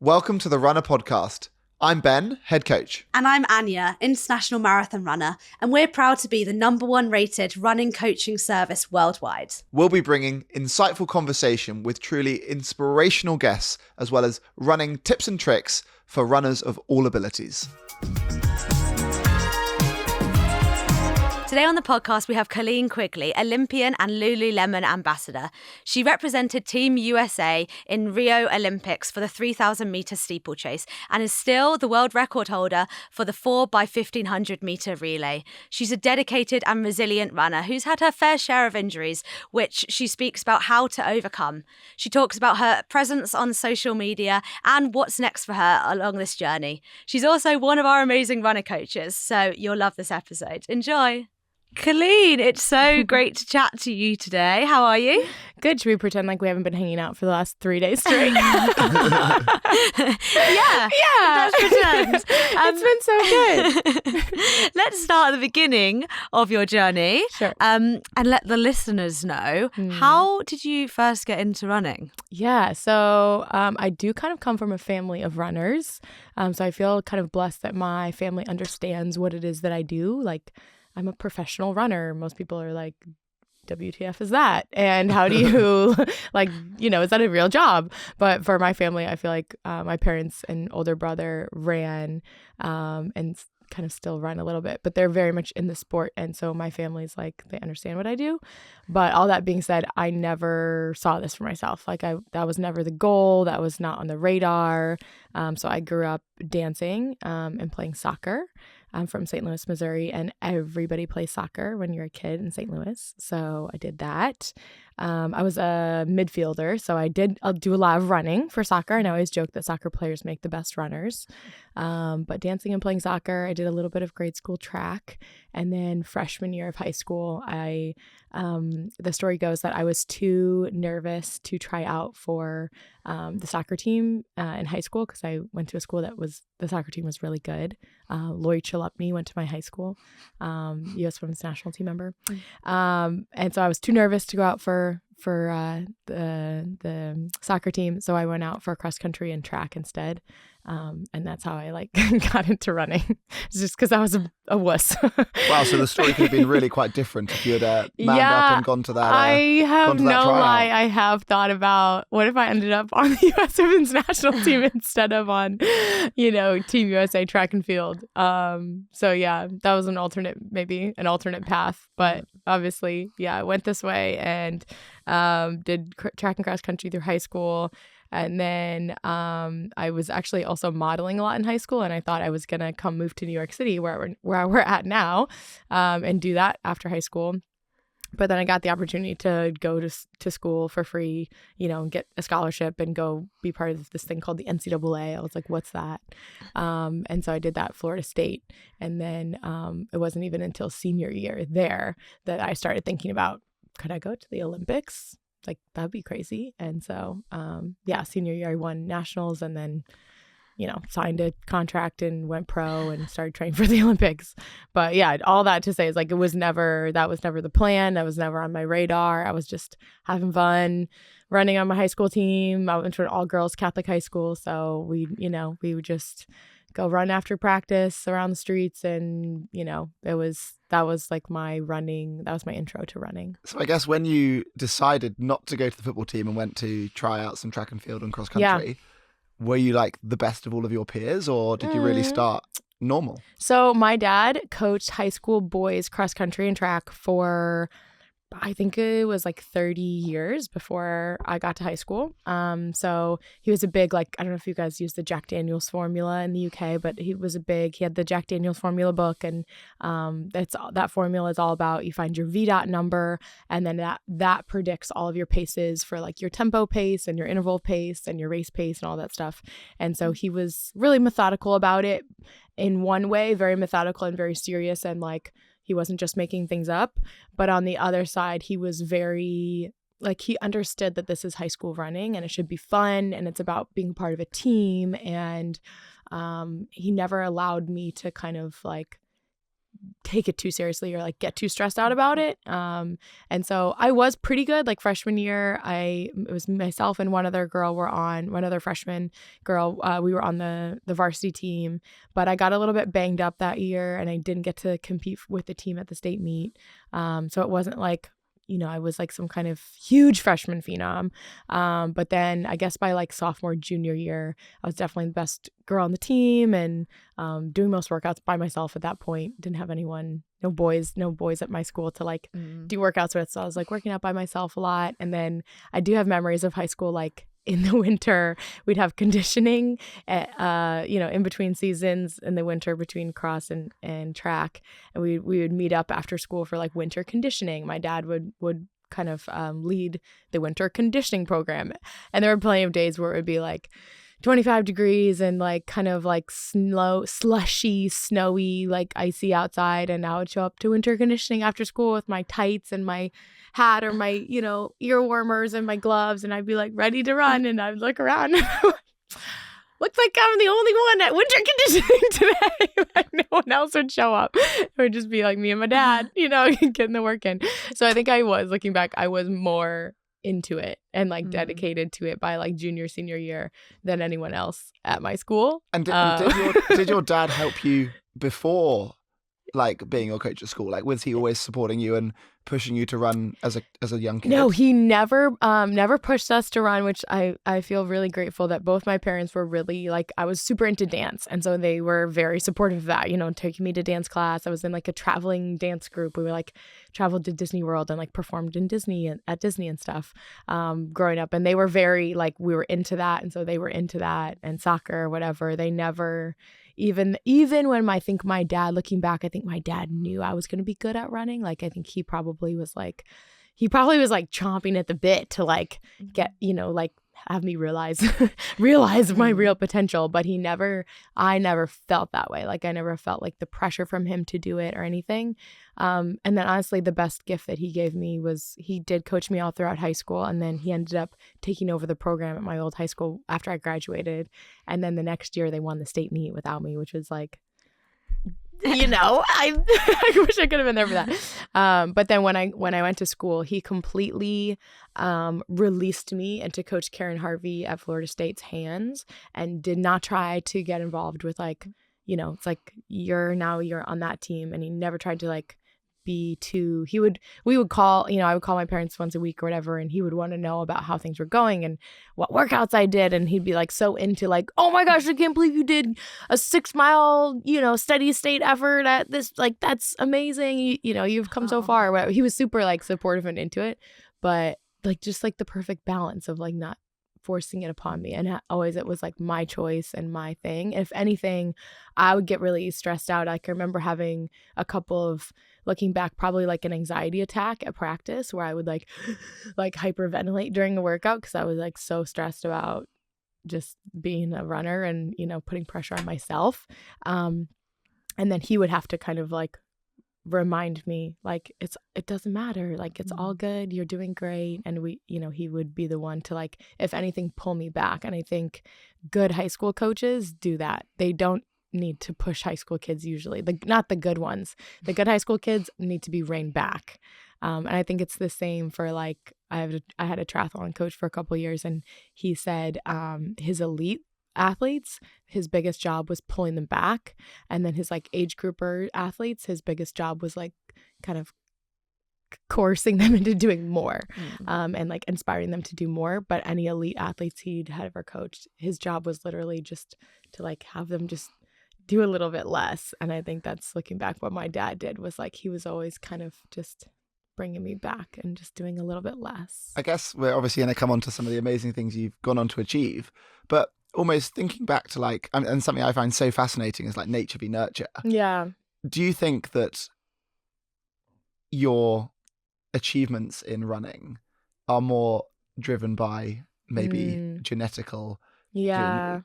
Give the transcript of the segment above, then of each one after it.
Welcome to the Runna Podcast. I'm Ben, head coach. And I'm Anya, international marathon runner, and we're proud to be the #1 rated running coaching service worldwide. We'll be bringing insightful conversation with truly inspirational guests, as well as running tips and tricks for runners of all abilities. Today on the podcast, we have Colleen Quigley, Olympian and Lululemon ambassador. She represented Team USA in Rio Olympics for the 3,000 metre steeplechase and is still the world record holder for the 4x1500 metre relay. She's a dedicated and resilient runner who's had her fair share of injuries, which she speaks about how to overcome. She talks about her presence on social media and what's next for her along this journey. She's also one of our amazing runner coaches, so you'll love this episode. Enjoy. Colleen, it's so great to chat to you today. How are you? Good. Should we pretend like we haven't been hanging out for the last 3 days straight? Yeah. Let's pretend. It's been so good. Let's start at the beginning of your journey. Sure. And let the listeners know, how did you first get into running? Yeah. So I do kind of come from a family of runners. So I feel kind of blessed that my family understands what it is that I do. Like, I'm a professional runner. Most people are like, WTF is that? And how do you, like, you know, is that a real job? But for my family, I feel like my parents and older brother ran and kind of still run a little bit, but they're very much in the sport. And so my family's like, they understand what I do. But all that being said, I never saw this for myself. Like that was never the goal. That was not on the radar. So I grew up dancing and playing soccer. I'm from St. Louis, Missouri, and everybody plays soccer when you're a kid in St. Louis. So I did that. I was a midfielder, so I'll do a lot of running for soccer, and I always joke that soccer players make the best runners. But dancing and playing soccer, I did a little bit of grade school track, and then freshman year of high school, the story goes that I was too nervous to try out for the soccer team in high school because I went to a school the soccer team was really good. Lori Chalupny went to my high school, U.S. Women's National Team member. And so I was too nervous to go out for the soccer team. So I went out for cross country and track instead. And that's how I got into running. It's just because I was a wuss. Wow, so the story could have been really quite different if you had manned up and gone to that. I have no lie. Tryout. I have thought about what if I ended up on the U.S. Women's National Team instead of on, Team USA track and field. So yeah, that was maybe an alternate path. But obviously, yeah, I went this way and did track and cross country through high school. And then I was actually also modeling a lot in high school, and I thought I was going to come move to New York City, where we're at now, and do that after high school. But then I got the opportunity to go to school for free, and get a scholarship and go be part of this thing called the NCAA. I was like, what's that? And so I did that at Florida State. And then it wasn't even until senior year there that I started thinking about, could I go to the Olympics? Like, that'd be crazy. And so, senior year, I won nationals and then, signed a contract and went pro and started training for the Olympics. But yeah, all that to say is that was never the plan. That was never on my radar. I was just having fun running on my high school team. I went to an all girls Catholic high school. So we would just go run after practice around the streets, and that was like my running. That was my intro to running. So I guess when you decided not to go to the football team and went to try out some track and field and cross country, were you like the best of all of your peers, or did you really start normal? So my dad coached high school boys cross country and track for, I think it was like 30 years before I got to high school. So he was a big, I don't know if you guys use the Jack Daniel's formula in the UK, but he had the Jack Daniel's formula book. And that formula is all about, you find your VDOT number, and then that predicts all of your paces for your tempo pace and your interval pace and your race pace and all that stuff. And so he was really methodical about it in one way, very methodical and very serious, and he wasn't just making things up. But on the other side, he was very, he understood that this is high school running and it should be fun and it's about being part of a team. And he never allowed me to kind of take it too seriously or like get too stressed out about it. And so I was pretty good. Like freshman year, it was myself and one other freshman girl. We were on the varsity team, but I got a little bit banged up that year and I didn't get to compete with the team at the state meet. So it wasn't like, I was like some kind of huge freshman phenom. But then I guess by like sophomore, junior year, I was definitely the best girl on the team and doing most workouts by myself at that point. Didn't have anyone, no boys at my school to like do workouts with. So I was like working out by myself a lot. And then I do have memories of high school, like in the winter, we'd have conditioning, in between seasons in the winter between cross and track. And we would meet up after school for like winter conditioning. My dad would kind of lead the winter conditioning program. And there were plenty of days where it would be like 25 degrees and like kind of like slushy, snowy, like icy outside. And I would show up to winter conditioning after school with my tights and my hat or my, ear warmers and my gloves. And I'd be like ready to run. And I'd look around. Looks like I'm the only one at winter conditioning today. Like no one else would show up. It would just be like me and my dad, getting the work in. So I think looking back, I was more into it and like dedicated to it by like junior, senior year than anyone else at my school. And did your dad help you before like being your coach at school? Like was he always supporting you and pushing you to run as a young kid? No, he never pushed us to run, which I feel really grateful that both my parents were really like, I was super into dance. And so they were very supportive of that, taking me to dance class. I was in like a traveling dance group. We were like traveled to Disney World and like performed in Disney and at Disney and stuff growing up. And they were very like, we were into that. And so they were into that and soccer or whatever. They never even when my dad, looking back, I think my dad knew I was going to be good at running. Like, I think he probably was like chomping at the bit to like get, like have me realize my real potential. But I never felt that way. Like I never felt like the pressure from him to do it or anything. And then honestly, the best gift that he gave me was he did coach me all throughout high school. And then he ended up taking over the program at my old high school after I graduated. And then the next year they won the state meet without me, which was like, I wish I could have been there for that. But then when I went to school, he completely released me into Coach Karen Harvey at Florida State's hands and did not try to get involved with like, it's like you're on that team. And he never tried to like be too, we would call, I would call my parents once a week or whatever, and he would want to know about how things were going and what workouts I did. And he'd be like so into like, oh my gosh, I can't believe you did a 6-mile, steady state effort at this. Like, that's amazing. You've come so far. He was super like supportive and into it, but like just like the perfect balance of like not forcing it upon me. And always it was like my choice and my thing. If anything, I would get really stressed out. I can remember having a couple of, looking back, probably like an anxiety attack at practice where I would like hyperventilate during the workout because I was like so stressed about just being a runner and, putting pressure on myself. And then he would have to kind of like remind me like it doesn't matter, like it's all good, you're doing great. And he would be the one to like, if anything, pull me back. And I think good high school coaches do that. They don't need to push high school kids usually, not the good ones. The good high school kids need to be reined back. And I think it's the same for like I had a triathlon coach for a couple of years, and he said his elite athletes, his biggest job was pulling them back, and then his like age grouper athletes, his biggest job was like kind of coercing them into doing more and like inspiring them to do more. But any elite athletes he'd had ever coached, his job was literally just to like have them just do a little bit less. And I think that's, looking back, what my dad did was like he was always kind of just bringing me back and just doing a little bit less. I guess we're obviously going to come on to some of the amazing things you've gone on to achieve, but almost thinking back to like, and something I find so fascinating is like nature v nurture. Yeah. Do you think that your achievements in running are more driven by maybe genetical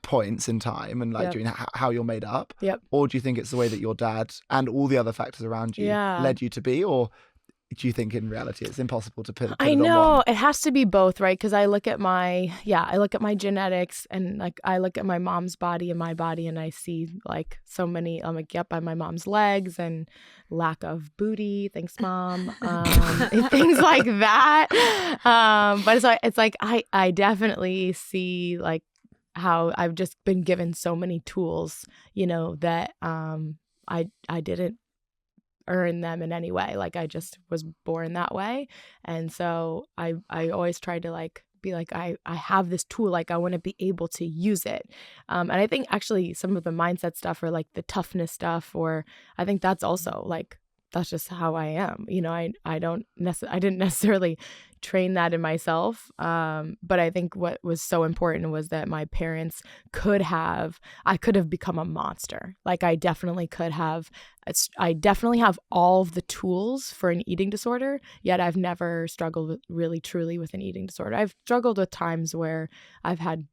points in time and like how you're made up? Yep. Or do you think it's the way that your dad and all the other factors around you led you to be? Or do you think in reality it's impossible to put I it know on one? it has to be both, right? Because I look at my genetics, and like I look at my mom's body and my body, and I see like so many. I'm like, yep, I have my mom's legs and lack of booty. Thanks, mom. And things like that. But it's like I definitely see like how I've just been given so many tools, that I didn't earn them in any way. Like I just was born that way. And so I always tried to like be like, I have this tool, like I want to be able to use it. And I think actually some of the mindset stuff or like the toughness stuff, or I think that's also like, that's just how I am. I didn't necessarily train that in myself. But I think what was so important was that my parents I could have become a monster. Like I definitely have all of the tools for an eating disorder, yet I've never struggled really truly with an eating disorder. I've struggled with times where I've had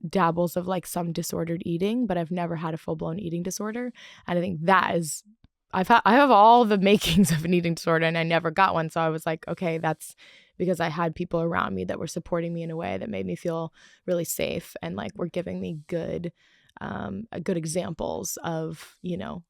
dabbles of like some disordered eating, but I've never had a full-blown eating disorder. And I think that is, I have all the makings of an eating disorder, and I never got one. So I was like, okay, that's because I had people around me that were supporting me in a way that made me feel really safe, and like were giving me good examples of,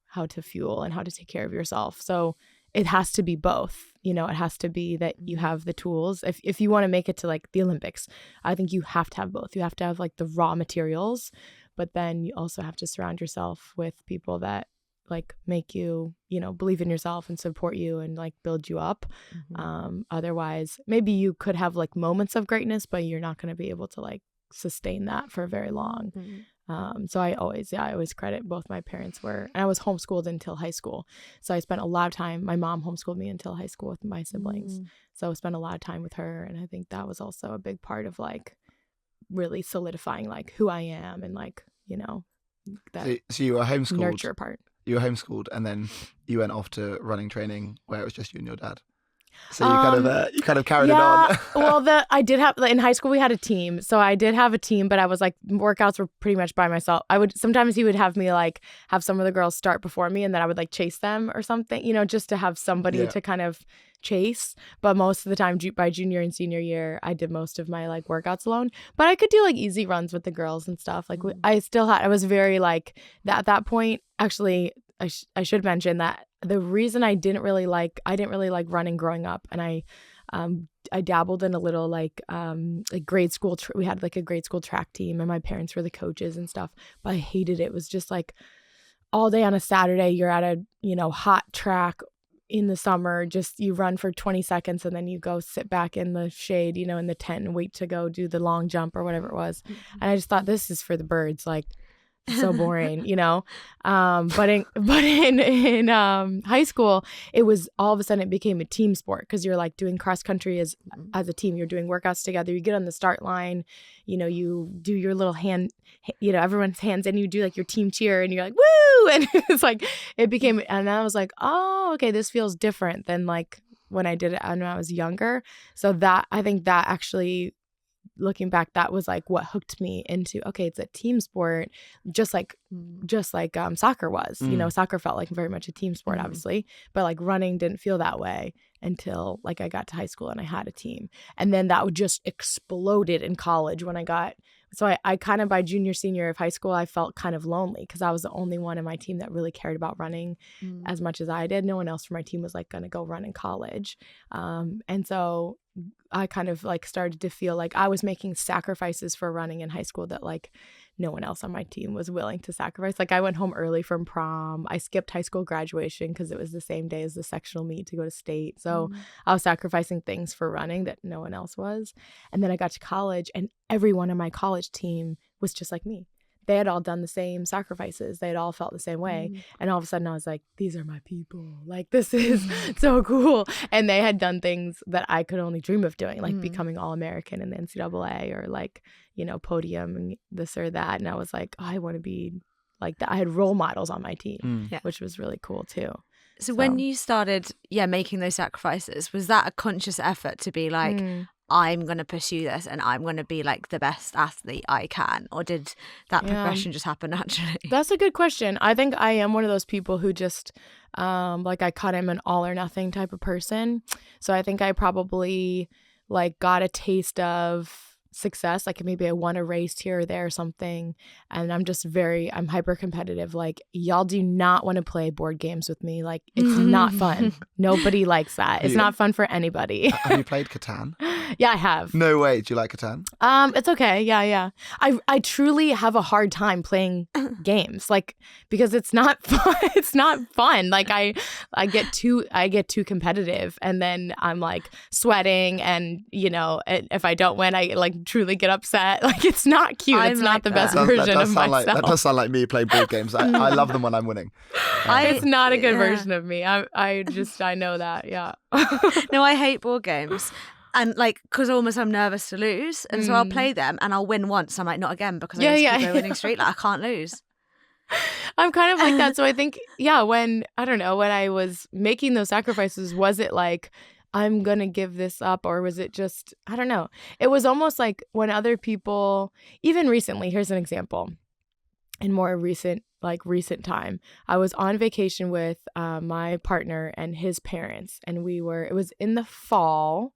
how to fuel and how to take care of yourself. So it has to be both. It has to be that you have the tools. If you want to make it to like the Olympics, I think you have to have both. You have to have like the raw materials, but then you also have to surround yourself with people that like make you, believe in yourself and support you and like build you up. Otherwise, maybe you could have like moments of greatness, but you're not going to be able to like sustain that for very long. So I always credit both my parents and I was homeschooled until high school. So I spent a lot of time, my mom homeschooled me until high school with my siblings. So I spent a lot of time with her. And I think that was also a big part of like really solidifying like who I am and like, that so you were homeschooled. Nurture part. You were homeschooled, and then you went off to running training where it was just you and your dad. So you kind of carried it on. Well, I did have in high school we had a team, so I did have a team, but I was like workouts were pretty much by myself. Sometimes he would have me like have some of the girls start before me, and then I would like chase them or something, just to have somebody to kind of chase. But most of the time by junior and senior year, I did most of my like workouts alone. But I could do like easy runs with the girls and stuff. Like I was very like that at that point. Actually, I should mention that the reason I didn't really like running growing up, and I dabbled in a little like grade school. We had like a grade school track team, and my parents were the coaches and stuff. But I hated it. It was just like all day on a Saturday, you're at a hot track in the summer. Just you run for 20 seconds, and then you go sit back in the shade, in the tent, and wait to go do the long jump or whatever it was. And I just thought, this is for the birds. Like, so boring, but in high school, it was all of a sudden it became a team sport, because you're like doing cross country as a team. You're doing workouts together. You get on the start line, you do your little hand, everyone's hands, and you do like your team cheer, and you're like, woo. And it's like, and I was like, oh, okay, this feels different than like when I did it when I was younger. So I think that actually, looking back, that was like what hooked me into, okay, it's a team sport, just like soccer was. Soccer felt like very much a team sport, obviously, but like running didn't feel that way until like I got to high school and I had a team. And then that would just exploded in college when I kind of by junior, senior of high school, I felt kind of lonely, because I was the only one in my team that really cared about running as much as I did. No one else from my team was like going to go run in college. And so I kind of like started to feel like I was making sacrifices for running in high school that like no one else on my team was willing to sacrifice. Like I went home early from prom. I skipped high school graduation because it was the same day as the sectional meet to go to state. So I was sacrificing things for running that no one else was. And then I got to college, and everyone on my college team was just like me. They had all done the same sacrifices. They had all felt the same way. And all of a sudden I was like, these are my people. Like, this is so cool. And they had done things that I could only dream of doing, like becoming All-American in the NCAA, or like, podium and this or that. And I was like, oh, I want to be like that. I had role models on my team, which was really cool too. So when you started, making those sacrifices, was that a conscious effort to be like, I'm going to pursue this and I'm going to be like the best athlete I can? Or did that progression just happen naturally? That's a good question. I think I am one of those people who just like I kind of am an all or nothing type of person. So I think I probably like got a taste of success, like maybe I won a race here or there or something, and I'm hyper competitive. Like, y'all do not want to play board games with me. Like, it's not fun. Nobody likes that. It's not fun for anybody. Have you played Catan? Yeah, I have. No way. Do you like Catan? It's okay. Yeah. I truly have a hard time playing games, like, because it's not fun. It's not fun. Like I get too competitive, and then I'm like sweating, and if I don't win, I like truly get upset. Like, it's not cute. It's not the best version of myself. That does sound like me playing board games. I love them when I'm winning. It's not a good version of me. I know that. Yeah. No, I hate board games. And like, because almost I'm nervous to lose. And so I'll play them and I'll win once. I'm like, not again, because I just keep a winning streak. Like, I can't lose. I'm kind of like that. So I think, when I was making those sacrifices, was it like, I'm going to give this up, or was it just, I don't know. It was almost like when other people, even recently, here's an example. In more recent time, I was on vacation with my partner and his parents, and it was in the fall.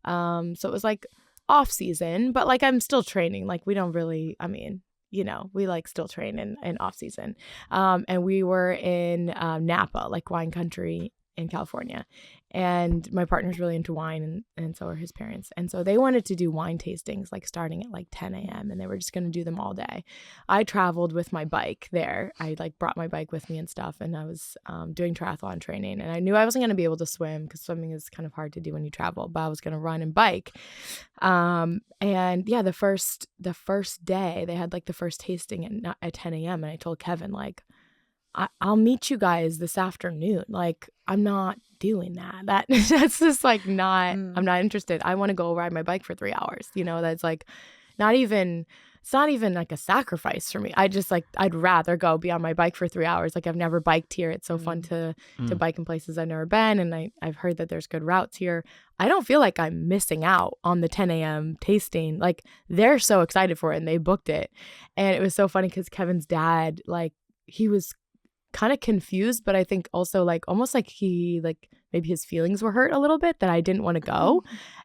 So it was like off season, but like I'm still training. Like, we don't really, we like still train in off season. And we were in Napa, like wine country in California. And my partner's really into wine, and so are his parents. And so they wanted to do wine tastings, like starting at like 10 a.m. and they were just going to do them all day. I traveled with my bike there. I like brought my bike with me and stuff. And I was doing triathlon training, and I knew I wasn't going to be able to swim because swimming is kind of hard to do when you travel, but I was going to run and bike. The first day they had like the first tasting at 10 a.m. And I told Kevin, like, I'll meet you guys this afternoon. Like, I'm not doing that. That's just like I'm not interested. I want to go ride my bike for 3 hours. That's like it's not even like a sacrifice for me. I'd rather go be on my bike for 3 hours. Like, I've never biked here. It's so fun to bike in places I've never been. And I've heard that there's good routes here. I don't feel like I'm missing out on the 10 a.m. tasting. Like, they're so excited for it and they booked it. And it was so funny because Kevin's dad, like, he was kind of confused, but I think also like almost like he like maybe his feelings were hurt a little bit that I didn't want to go.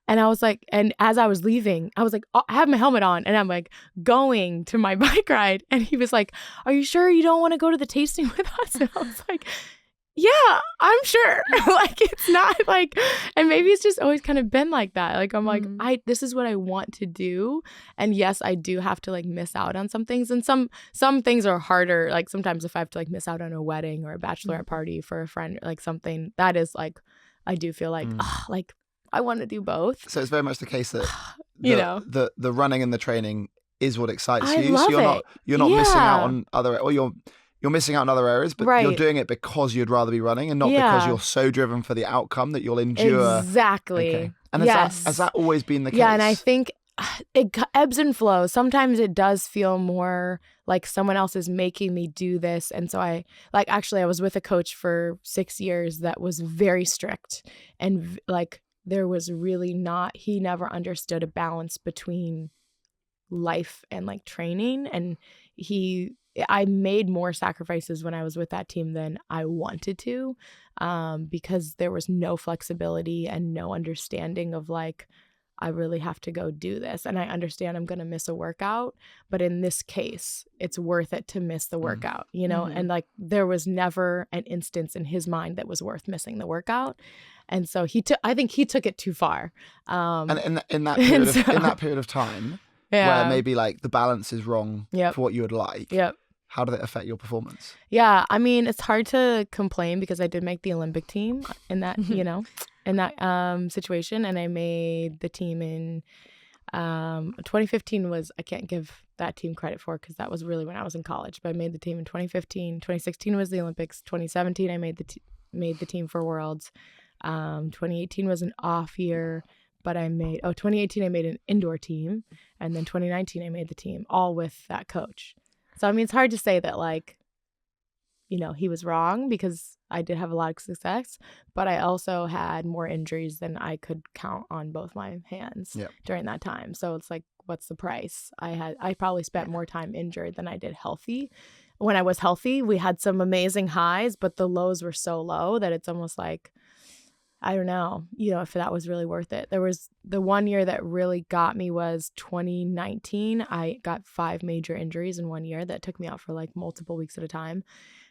And I was like, and as I was leaving, I was like, I have my helmet on and I'm like going to my bike ride, and he was like, are you sure you don't want to go to the tasting with us? And I was like, yeah, I'm sure. Like, it's not like, and maybe it's just always kind of been like that. Like, I'm like, this is what I want to do. And yes, I do have to like miss out on some things. And some things are harder. Like, sometimes if I have to like miss out on a wedding or a bachelorette party for a friend, like something that is like, I do feel like, like I want to do both. So it's very much the case that, the running and the training is what excites you. Love so you're not missing out on you're missing out on other areas, but you're doing it because you'd rather be running and not because you're so driven for the outcome that you'll endure. Exactly. Okay. And has that always been the case? Yeah, and I think it ebbs and flows. Sometimes it does feel more like someone else is making me do this. And so I was with a coach for 6 years that was very strict, and like there was really he never understood a balance between life and like training. And I made more sacrifices when I was with that team than I wanted to, because there was no flexibility and no understanding of like, I really have to go do this. And I understand I'm going to miss a workout, but in this case, it's worth it to miss the workout, And like, there was never an instance in his mind that was worth missing the workout. And so I think he took it too far. And in that period of time, where maybe like the balance is wrong for what you would like. Yep. How did it affect your performance? Yeah, I mean, it's hard to complain because I did make the Olympic team in that, in that situation. And I made the team in 2015 I can't give that team credit for because that was really when I was in college. But I made the team in 2015. 2016 was the Olympics. 2017, I made the team for Worlds. 2018 was an off year. But 2018, I made an indoor team. And then 2019, I made the team, all with that coach. So, I mean, it's hard to say that, like, he was wrong because I did have a lot of success, but I also had more injuries than I could count on both my hands during that time. So it's like, what's the price? I probably spent more time injured than I did healthy. When I was healthy, we had some amazing highs, but the lows were so low that it's almost like, I don't know, if that was really worth it. There was the one year that really got me was 2019. I got 5 major injuries in one year that took me out for like multiple weeks at a time.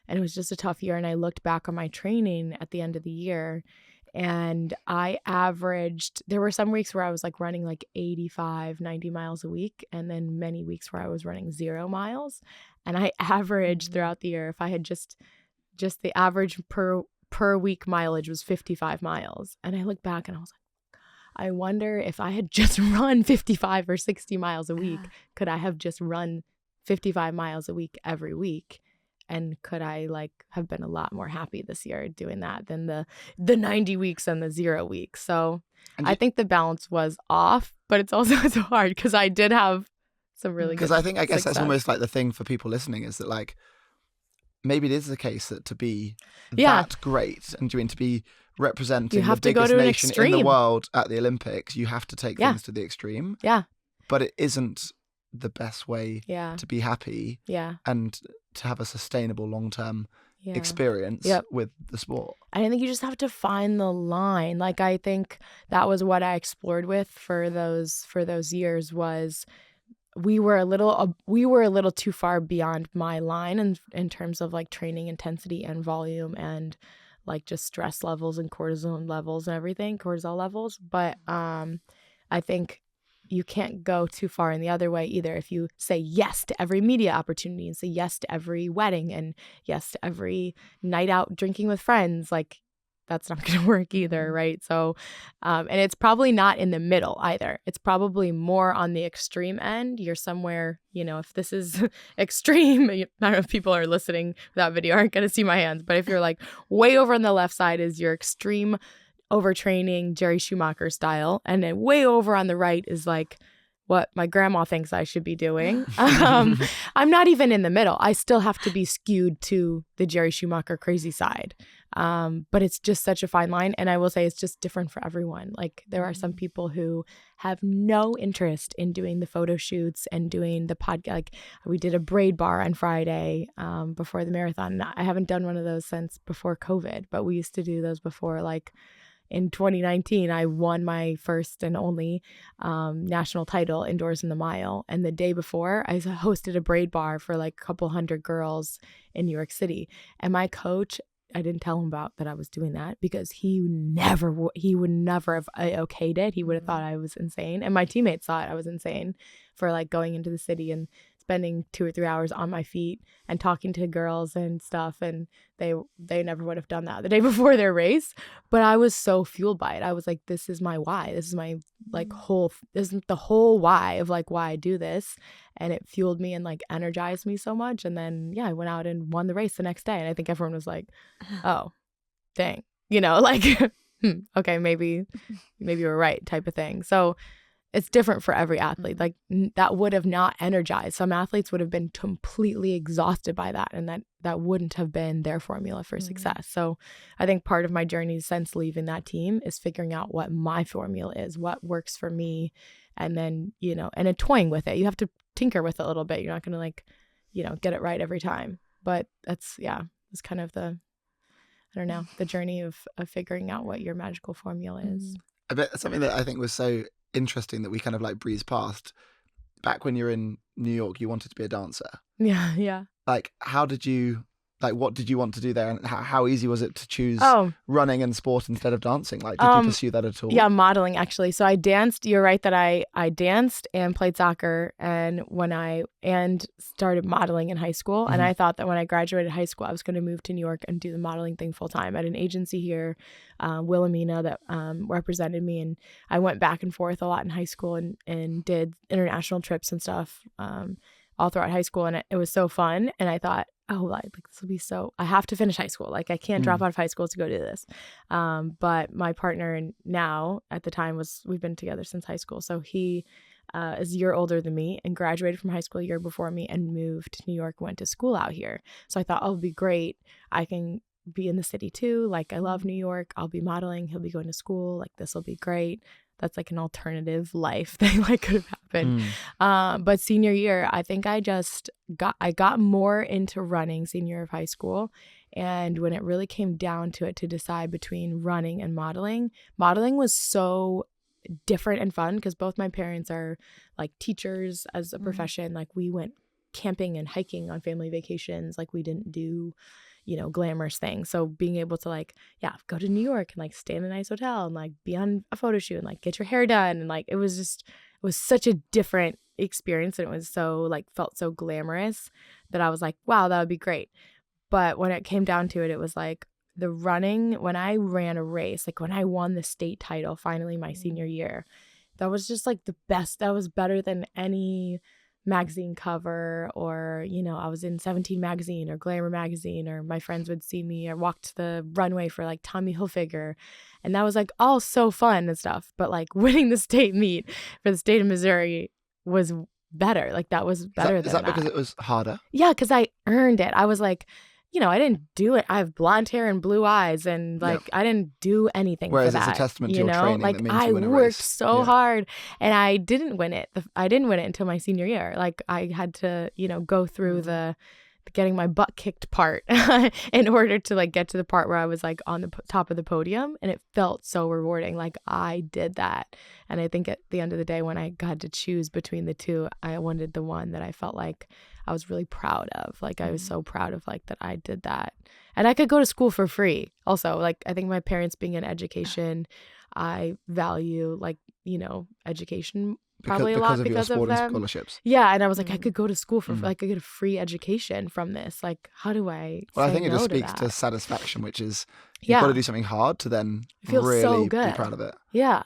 And it was just a tough year. And I looked back on my training at the end of the year and I averaged, there were some weeks where I was like running like 85, 90 miles a week. And then many weeks where I was running 0 miles. And I averaged throughout the year, if I had just the average per week mileage was 55 miles. And I look back and I was like, I wonder if I had just run 55 or 60 miles a week, could I have just run 55 miles a week every week? And could I like have been a lot more happy this year doing that than the 90 weeks and the 0 weeks? So I think the balance was off, but it's also it's hard because I did have some really good I guess success. that's almost like the thing for people listening is that like maybe it is the case that to be that great and to be representing the biggest nation in the world at the Olympics, you have to take things to the extreme. Yeah. But it isn't the best way to be happy and to have a sustainable long-term experience with the sport. I think you just have to find the line. Like I think that was what I explored with for those years was we were a little too far beyond my line in terms of like training intensity and volume and like just stress levels and cortisol levels. But I think you can't go too far in the other way either. If you say yes to every media opportunity and say yes to every wedding and yes to every night out drinking with friends, like that's not going to work either, right? So, and it's probably not in the middle either. It's probably more on the extreme end. You're somewhere, if this is extreme, I don't know if people are listening to that video aren't going to see my hands, but if you're like way over on the left side is your extreme overtraining Jerry Schumacher style, and then way over on the right is like what my grandma thinks I should be doing. I'm not even in the middle. I still have to be skewed to the Jerry Schumacher crazy side. But it's just such a fine line. And I will say it's just different for everyone. Like there are some people who have no interest in doing the photo shoots and doing the podcast. Like we did a braid bar on Friday before the marathon. I haven't done one of those since before COVID, but we used to do those before. Like in 2019, I won my first and only national title indoors in the mile. And the day before, I hosted a braid bar for like a couple hundred girls in New York City. And my coach, I didn't tell him about that I was doing that because he would never have okayed it. He would have thought I was insane. And my teammates thought I was insane for like going into the city and spending 2 or 3 hours on my feet and talking to girls and stuff. And they never would have done that the day before their race. But I was so fueled by it. I was like, this is my why. This is my like this is the whole why of like why I do this. And it fueled me and like energized me so much. And then, I went out and won the race the next day. And I think everyone was like, oh, dang, like, okay, maybe you were right type of thing. So it's different for every athlete. Like that would have not energized. Some athletes would have been completely exhausted by that. And that wouldn't have been their formula for success. So I think part of my journey since leaving that team is figuring out what my formula is, what works for me. And then, and toying with it. You have to tinker with it a little bit. You're not going to like, get it right every time. But that's kind of the journey of figuring out what your magical formula is. I bet something that I think was so interesting that we kind of like breezed past. Back when you're in New York, you wanted to be a dancer. Yeah. Like, what did you want to do there, and how easy was it to choose running and sport instead of dancing? Like, did you pursue that at all? Yeah, modeling actually. So I danced. You're right that I danced and played soccer, and started modeling in high school. Mm-hmm. And I thought that when I graduated high school, I was going to move to New York and do the modeling thing full time at an agency here, Wilhelmina, that represented me. And I went back and forth a lot in high school and did international trips and stuff all throughout high school, and it was so fun. And I thought, this will be so, I have to finish high school. Like I can't drop out of high school to go do this. But my partner now at the time we've been together since high school. So he is a year older than me and graduated from high school a year before me and moved to New York, went to school out here. So I thought, it'd be great. I can be in the city too. Like, I love New York. I'll be modeling. He'll be going to school. Like, this will be great. That's like an alternative life thing like could have happened. But senior year, I think I got more into running senior year of high school. And when it really came down to it to decide between running and modeling was so different and fun because both my parents are like teachers as a profession. Like, we went camping and hiking on family vacations. Like, we didn't do, glamorous things. So being able to like, go to New York and like stay in a nice hotel and like be on a photo shoot and like get your hair done. And like, it was such a different experience. And it was so like, felt so glamorous that I was like, wow, that would be great. But when it came down to it, it was like the running, when I ran a race, like when I won the state title, finally my senior year, that was just like the best. That was better than any magazine cover or, I was in 17 magazine or Glamour magazine, or my friends would see me or walked the runway for like Tommy Hilfiger. And that was like all so fun and stuff. But like winning the state meet for the state of Missouri was better. Like, that was better than that. Is that because it was harder? Yeah, because I earned it. I was like, I didn't do it. I have blonde hair and blue eyes, and like I didn't do anything Whereas for that. It's a testament to your training. Like, that means I you win a worked race. so hard, and I didn't win it. I didn't win it until my senior year. Like, I had to, go through the getting my butt kicked part in order to like get to the part where I was like on the top of the podium, and it felt so rewarding. Like, I did that, and I think at the end of the day, when I got to choose between the two, I wanted the one that I felt like I was really proud of. Like, I was so proud of like that I did that, and I could go to school for free. Also, like, I think my parents being in education, I value like education. Probably a lot because of them. Scholarships. Yeah, and I was like, I could go to school for like, I get a free education from this. Like, how do I? Well, I think it just speaks to satisfaction, which is you've got to do something hard to then really be proud of it. Yeah.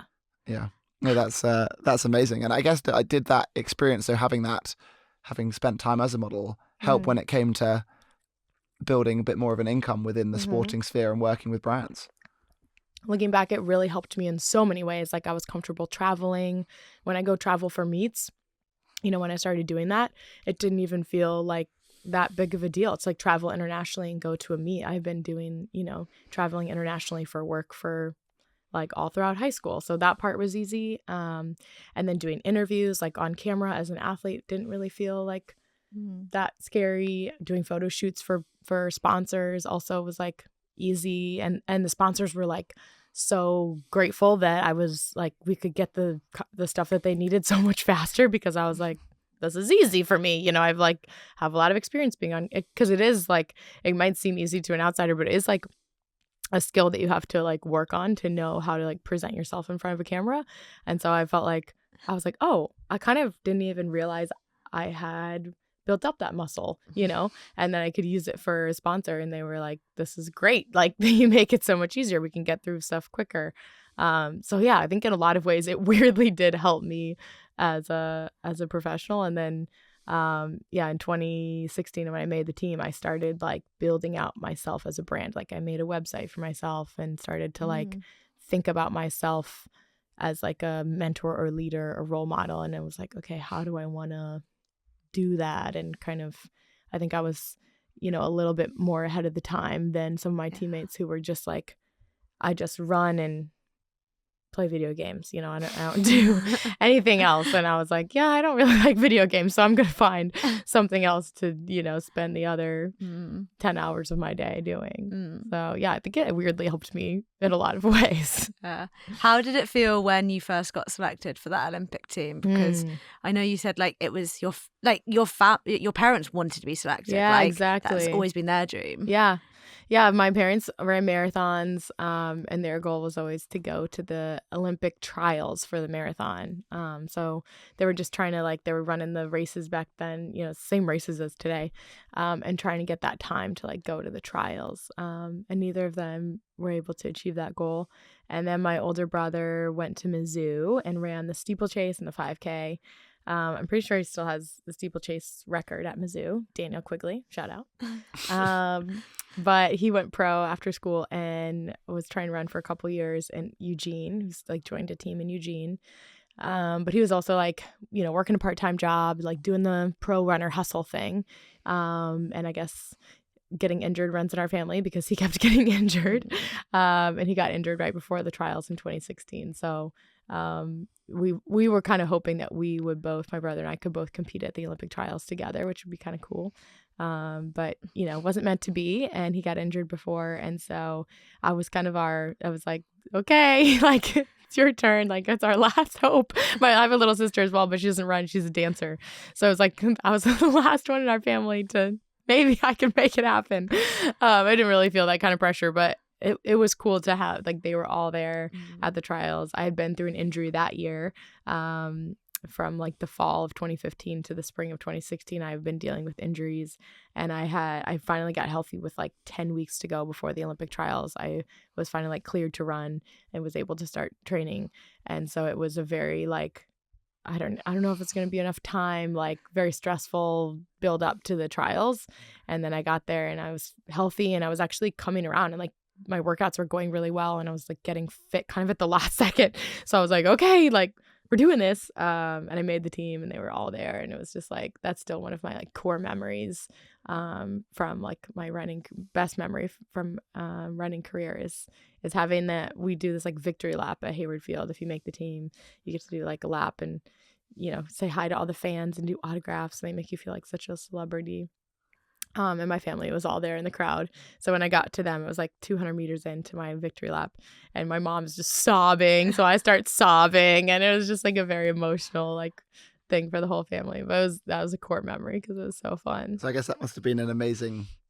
Yeah. No, that's amazing. And I guess that I did that experience. So having spent time as a model, help when it came to building a bit more of an income within the sporting sphere and working with brands. Looking back, it really helped me in so many ways. Like, I was comfortable traveling. When I go travel for meets, when I started doing that, it didn't even feel like that big of a deal. It's like travel internationally and go to a meet. I've been doing, traveling internationally for work for like all throughout high school. So that part was easy. And then doing interviews like on camera as an athlete didn't really feel like that scary. Doing photo shoots for sponsors also was like easy, and the sponsors were like so grateful that I was like, we could get the stuff that they needed so much faster because I was like, this is easy for me. I've like have a lot of experience being on it, because it is like, it might seem easy to an outsider, but it is like a skill that you have to like work on to know how to like present yourself in front of a camera. And so I felt like, I was like, oh, I kind of didn't even realize I had built up that muscle, and then I could use it for a sponsor, and they were like, this is great. Like, you make it so much easier. We can get through stuff quicker. So yeah, I think in a lot of ways it weirdly did help me as a professional. And then in 2016 when I made the team, I started like building out myself as a brand. Like, I made a website for myself and started to like think about myself as like a mentor or leader or role model. And it was like, okay, how do I want to do that? And kind of, I think I was, a little bit more ahead of the time than some of my teammates who were just like, I just run and play video games, I don't do anything else. And I was like, yeah, I don't really like video games, so I'm gonna find something else to spend the other 10 hours of my day doing. So yeah, I think it weirdly helped me in a lot of ways. How did it feel when you first got selected for that Olympic team? Because I know you said like it was your parents wanted to be selected. Yeah, like, exactly. That's always been their dream. Yeah, my parents ran marathons, and their goal was always to go to the Olympic trials for the marathon. So they were just trying to they were running the races back then, same races as today, and trying to get that time to go to the trials. And neither of them were able to achieve that goal. And then my older brother went to Mizzou and ran the steeplechase and the 5K. I'm pretty sure he still has the steeplechase record at Mizzou. Daniel Quigley, shout out. But he went pro after school and was trying to run for a couple years in Eugene. He's joined a team in Eugene. But he was also working a part-time job, doing the pro runner hustle thing. And I guess getting injured runs in our family because he kept getting injured. And he got injured right before the trials in 2016. So we were kind of hoping that we would both, my brother and I, could both compete at the Olympic trials together, which would be kind of cool. But, you know, it wasn't meant to be, and he got injured before. And so I was like, okay, like, it's your turn. Like, it's our last hope. I have a little sister as well, but she doesn't run. She's a dancer. So it was like, I was the last one in our family to, maybe I can make it happen. I didn't really feel that kind of pressure, but it was cool to have, like, they were all there at the trials. I had been through an injury that year. From like the fall of 2015 to the spring of 2016, I've been dealing with injuries, and I finally got healthy with like 10 weeks to go before the Olympic trials. I was finally like cleared to run and was able to start training. And so it was a very like, I don't know if it's going to be enough time, like very stressful build up to the trials. And then I got there and I was healthy, and I was actually coming around, and like my workouts were going really well, and I was like getting fit kind of at the last second. So I was like, okay, like, we're doing this. And I made the team, and they were all there. And it was just like, that's still one of my like core memories from like my best memory from running career is having that. We do this like victory lap at Hayward Field. If you make the team, you get to do like a lap and, you know, say hi to all the fans and do autographs. And they make you feel like such a celebrity. And my family was all there in the crowd. So when I got to them, it was like 200 meters into my victory lap, and my mom's just sobbing. So I start sobbing, and it was just like a very emotional like thing for the whole family. But that was a core memory because it was so fun. So I guess that must have been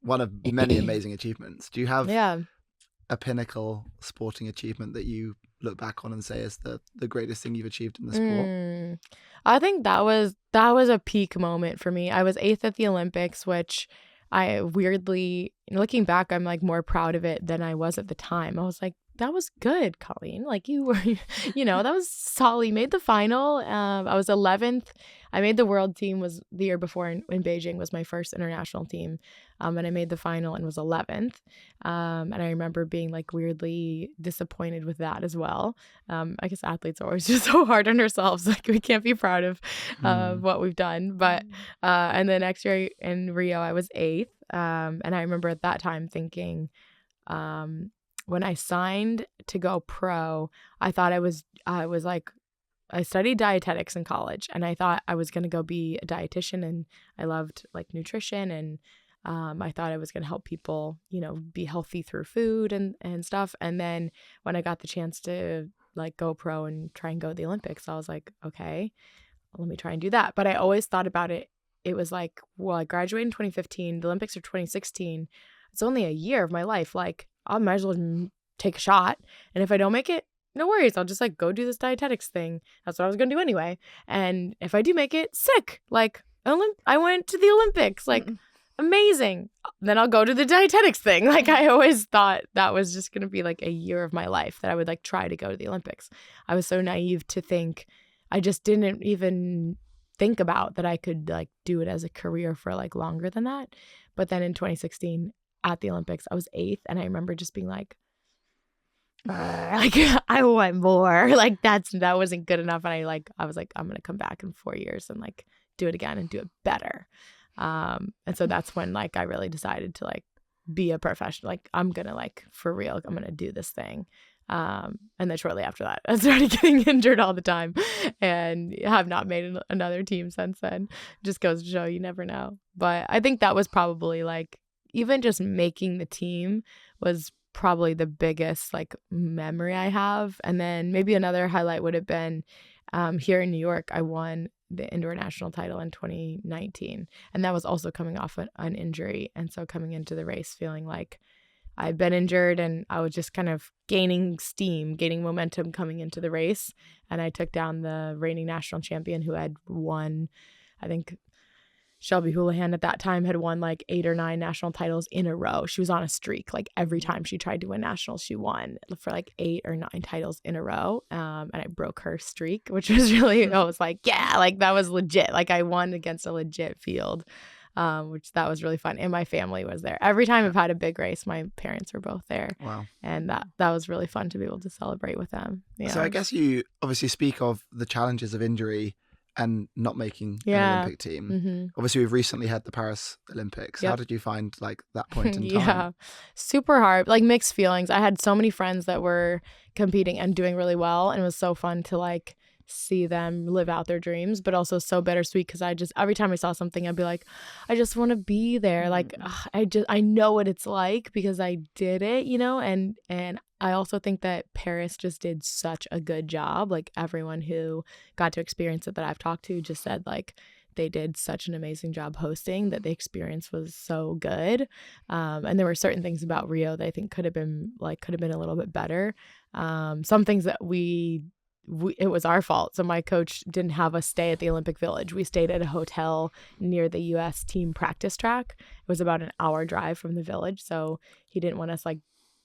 one of many amazing achievements. Do you have a pinnacle sporting achievement that you look back on and say is the greatest thing you've achieved in the sport? I think that was a peak moment for me. I was 8th at the Olympics, which I weirdly, looking back, I'm like more proud of it than I was at the time. I was like, that was good, Colleen. Like, you were, you know, that was solid. You made the final. I was 11th. I made the world team, was the year before in Beijing, was my first international team. And I made the final and was 11th. And I remember being like weirdly disappointed with that as well. I guess athletes are always just so hard on ourselves. Like, we can't be proud of what we've done. But, and the next year in Rio, I was 8th. And I remember at that time thinking, when I signed to go pro, I thought I was like, I studied dietetics in college, and I thought I was going to go be a dietitian, and I loved like nutrition, and I thought I was going to help people, you know, be healthy through food and stuff. And then when I got the chance to like go pro and try and go to the Olympics, I was like, okay, let me try and do that. But I always thought about it. It was like, well, I graduated in 2015. The Olympics are 2016. It's only a year of my life. Like, I might as well take a shot. And if I don't make it, no worries. I'll just like go do this dietetics thing. That's what I was going to do anyway. And if I do make it, sick. Like, I went to the Olympics. Like, amazing. Then I'll go to the dietetics thing. Like, I always thought that was just going to be like a year of my life that I would like try to go to the Olympics. I was so naive to think, I just didn't even think about that I could like do it as a career for like longer than that. But then in 2016 at the Olympics, I was 8th, and I remember just being like I want more. Like, that wasn't good enough. And I was like, I'm gonna come back in 4 years and like do it again and do it better. And so that's when like I really decided to like be a professional. Like, I'm gonna like, for real, I'm gonna do this thing. And then shortly after that, I started getting injured all the time, and have not made another team since then. Just goes to show, you never know. But I think that was probably like, even just making the team was probably the biggest like memory I have. And then maybe another highlight would have been here in New York, I won the indoor national title in 2019, and that was also coming off an injury. And so coming into the race feeling like I'd been injured, and I was just kind of gaining momentum coming into the race. And I took down the reigning national champion who had won, I think Shelby Houlihan at that time had won like 8 or 9 national titles in a row. She was on a streak. Like, every time she tried to win nationals, she won for like 8 or 9 titles in a row. And I broke her streak, which was really, I was like, yeah, like that was legit. Like, I won against a legit field, which that was really fun. And my family was there. Every time I've had a big race, my parents were both there. Wow. And that was really fun to be able to celebrate with them. Yeah. So I guess you obviously speak of the challenges of injury and not making an Olympic team. Obviously, we've recently had the Paris Olympics. How did you find like that point in time? Super hard, like mixed feelings. I had so many friends that were competing and doing really well, and it was so fun to like see them live out their dreams, but also so bittersweet because I just, every time I saw something, I'd be like, I just want to be there. Like, I know what it's like because I did it, you know, and I also think that Paris just did such a good job. Like everyone who got to experience it that I've talked to just said like they did such an amazing job hosting, that the experience was so good. And there were certain things about Rio that I think could have been a little bit better. Some things that it was our fault. So my coach didn't have us stay at the Olympic Village. We stayed at a hotel near the U.S. team practice track. It was about an hour drive from the village. So he didn't want us, like,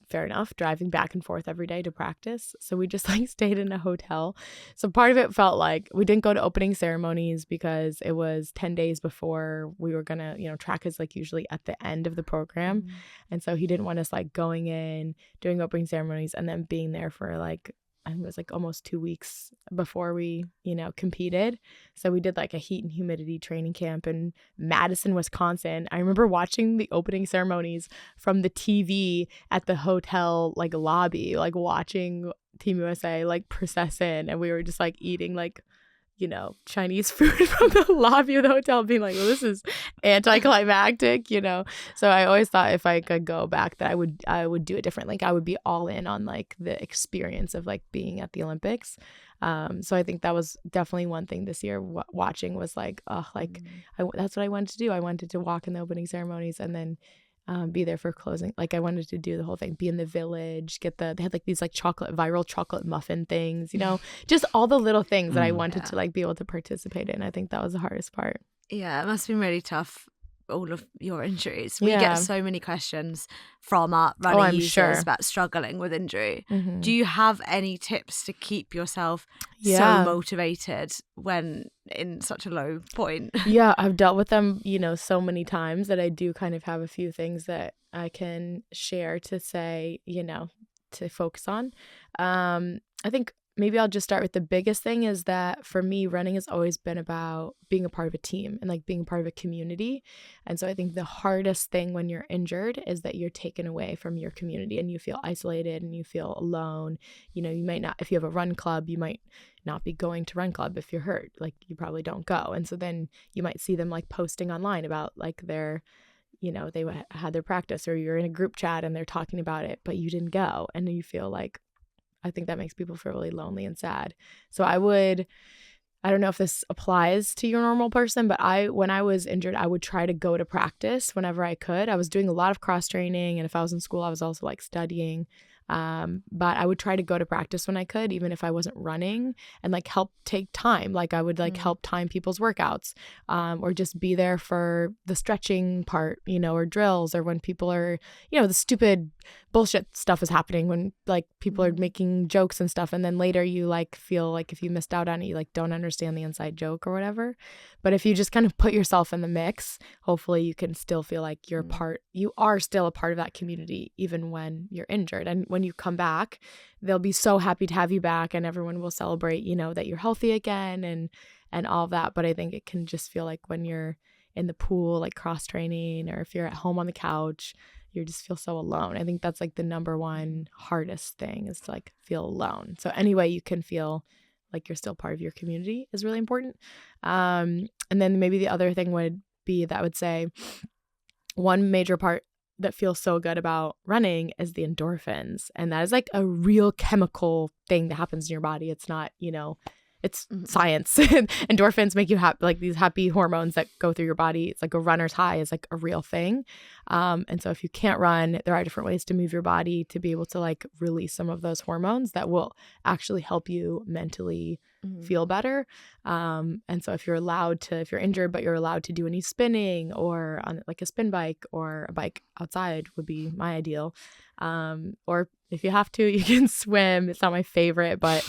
fair enough, driving back and forth every day to practice. So we just like stayed in a hotel. So part of it felt like we didn't go to opening ceremonies because it was 10 days before we were going to, you know, track is like usually at the end of the program. And so he didn't want us like going in, doing opening ceremonies and then being there for like, I think it was like almost 2 weeks before we, you know, competed. So we did like a heat and humidity training camp in Madison, Wisconsin. I remember watching the opening ceremonies from the TV at the hotel like lobby, like watching Team USA like process in, and we were just like eating like, you know, Chinese food from the lobby of the hotel, being like, well, this is anticlimactic, you know. So I always thought if I could go back that I would do it different. Like I would be all in on like the experience of like being at the Olympics. So I think that was definitely one thing this year watching was like, that's what I wanted to do. I wanted to walk in the opening ceremonies and then be there for closing. Like I wanted to do the whole thing, be in the village, they had like these like viral chocolate muffin things, you know, just all the little things that I wanted to like be able to participate in. I think that was the hardest part. Yeah, it must have been really tough, all of your injuries. We get so many questions from our running users about struggling with injury. Do you have any tips to keep yourself so motivated when in such a low point? Yeah, I've dealt with them, you know, so many times that I do kind of have a few things that I can share to say, you know, to focus on. I think maybe I'll just start with the biggest thing is that for me, running has always been about being a part of a team and like being part of a community. And so I think the hardest thing when you're injured is that you're taken away from your community and you feel isolated and you feel alone. You know, you might not, if you have a run club, you might not be going to run club if you're hurt. Like you probably don't go. And so then you might see them like posting online about like their, you know, they had their practice, or you're in a group chat and they're talking about it, but you didn't go. And you feel like, I think that makes people feel really lonely and sad. So I don't know if this applies to your normal person, but when I was injured, I would try to go to practice whenever I could. I was doing a lot of cross training, and if I was in school, I was also like studying. But I would try to go to practice when I could, even if I wasn't running, and like help take time. Like I would like help time people's workouts, or just be there for the stretching part, you know, or drills, or when people are, you know, the stupid bullshit stuff is happening when like people are making jokes and stuff. And then later you like feel like if you missed out on it, you like don't understand the inside joke or whatever. But if you just kind of put yourself in the mix, hopefully you can still feel like you are still a part of that community, even when you're injured. And when you come back, they'll be so happy to have you back, and everyone will celebrate, you know, that you're healthy again and all of that. But I think it can just feel like when you're in the pool, like cross training, or if you're at home on the couch, you just feel so alone. I think that's like the number one hardest thing, is to like feel alone. So any way you can feel like you're still part of your community is really important. And then maybe the other thing would be that I would say one major part that feels so good about running is the endorphins. And that is like a real chemical thing that happens in your body. It's not, you know, it's science. Endorphins make you happy, like these happy hormones that go through your body. It's like a runner's high is like a real thing. And so if you can't run, there are different ways to move your body to be able to like release some of those hormones that will actually help you mentally feel better. And so if you're injured, but you're allowed to do any spinning or on like a spin bike or a bike outside would be my ideal. Or if you have to, you can swim. It's not my favorite, but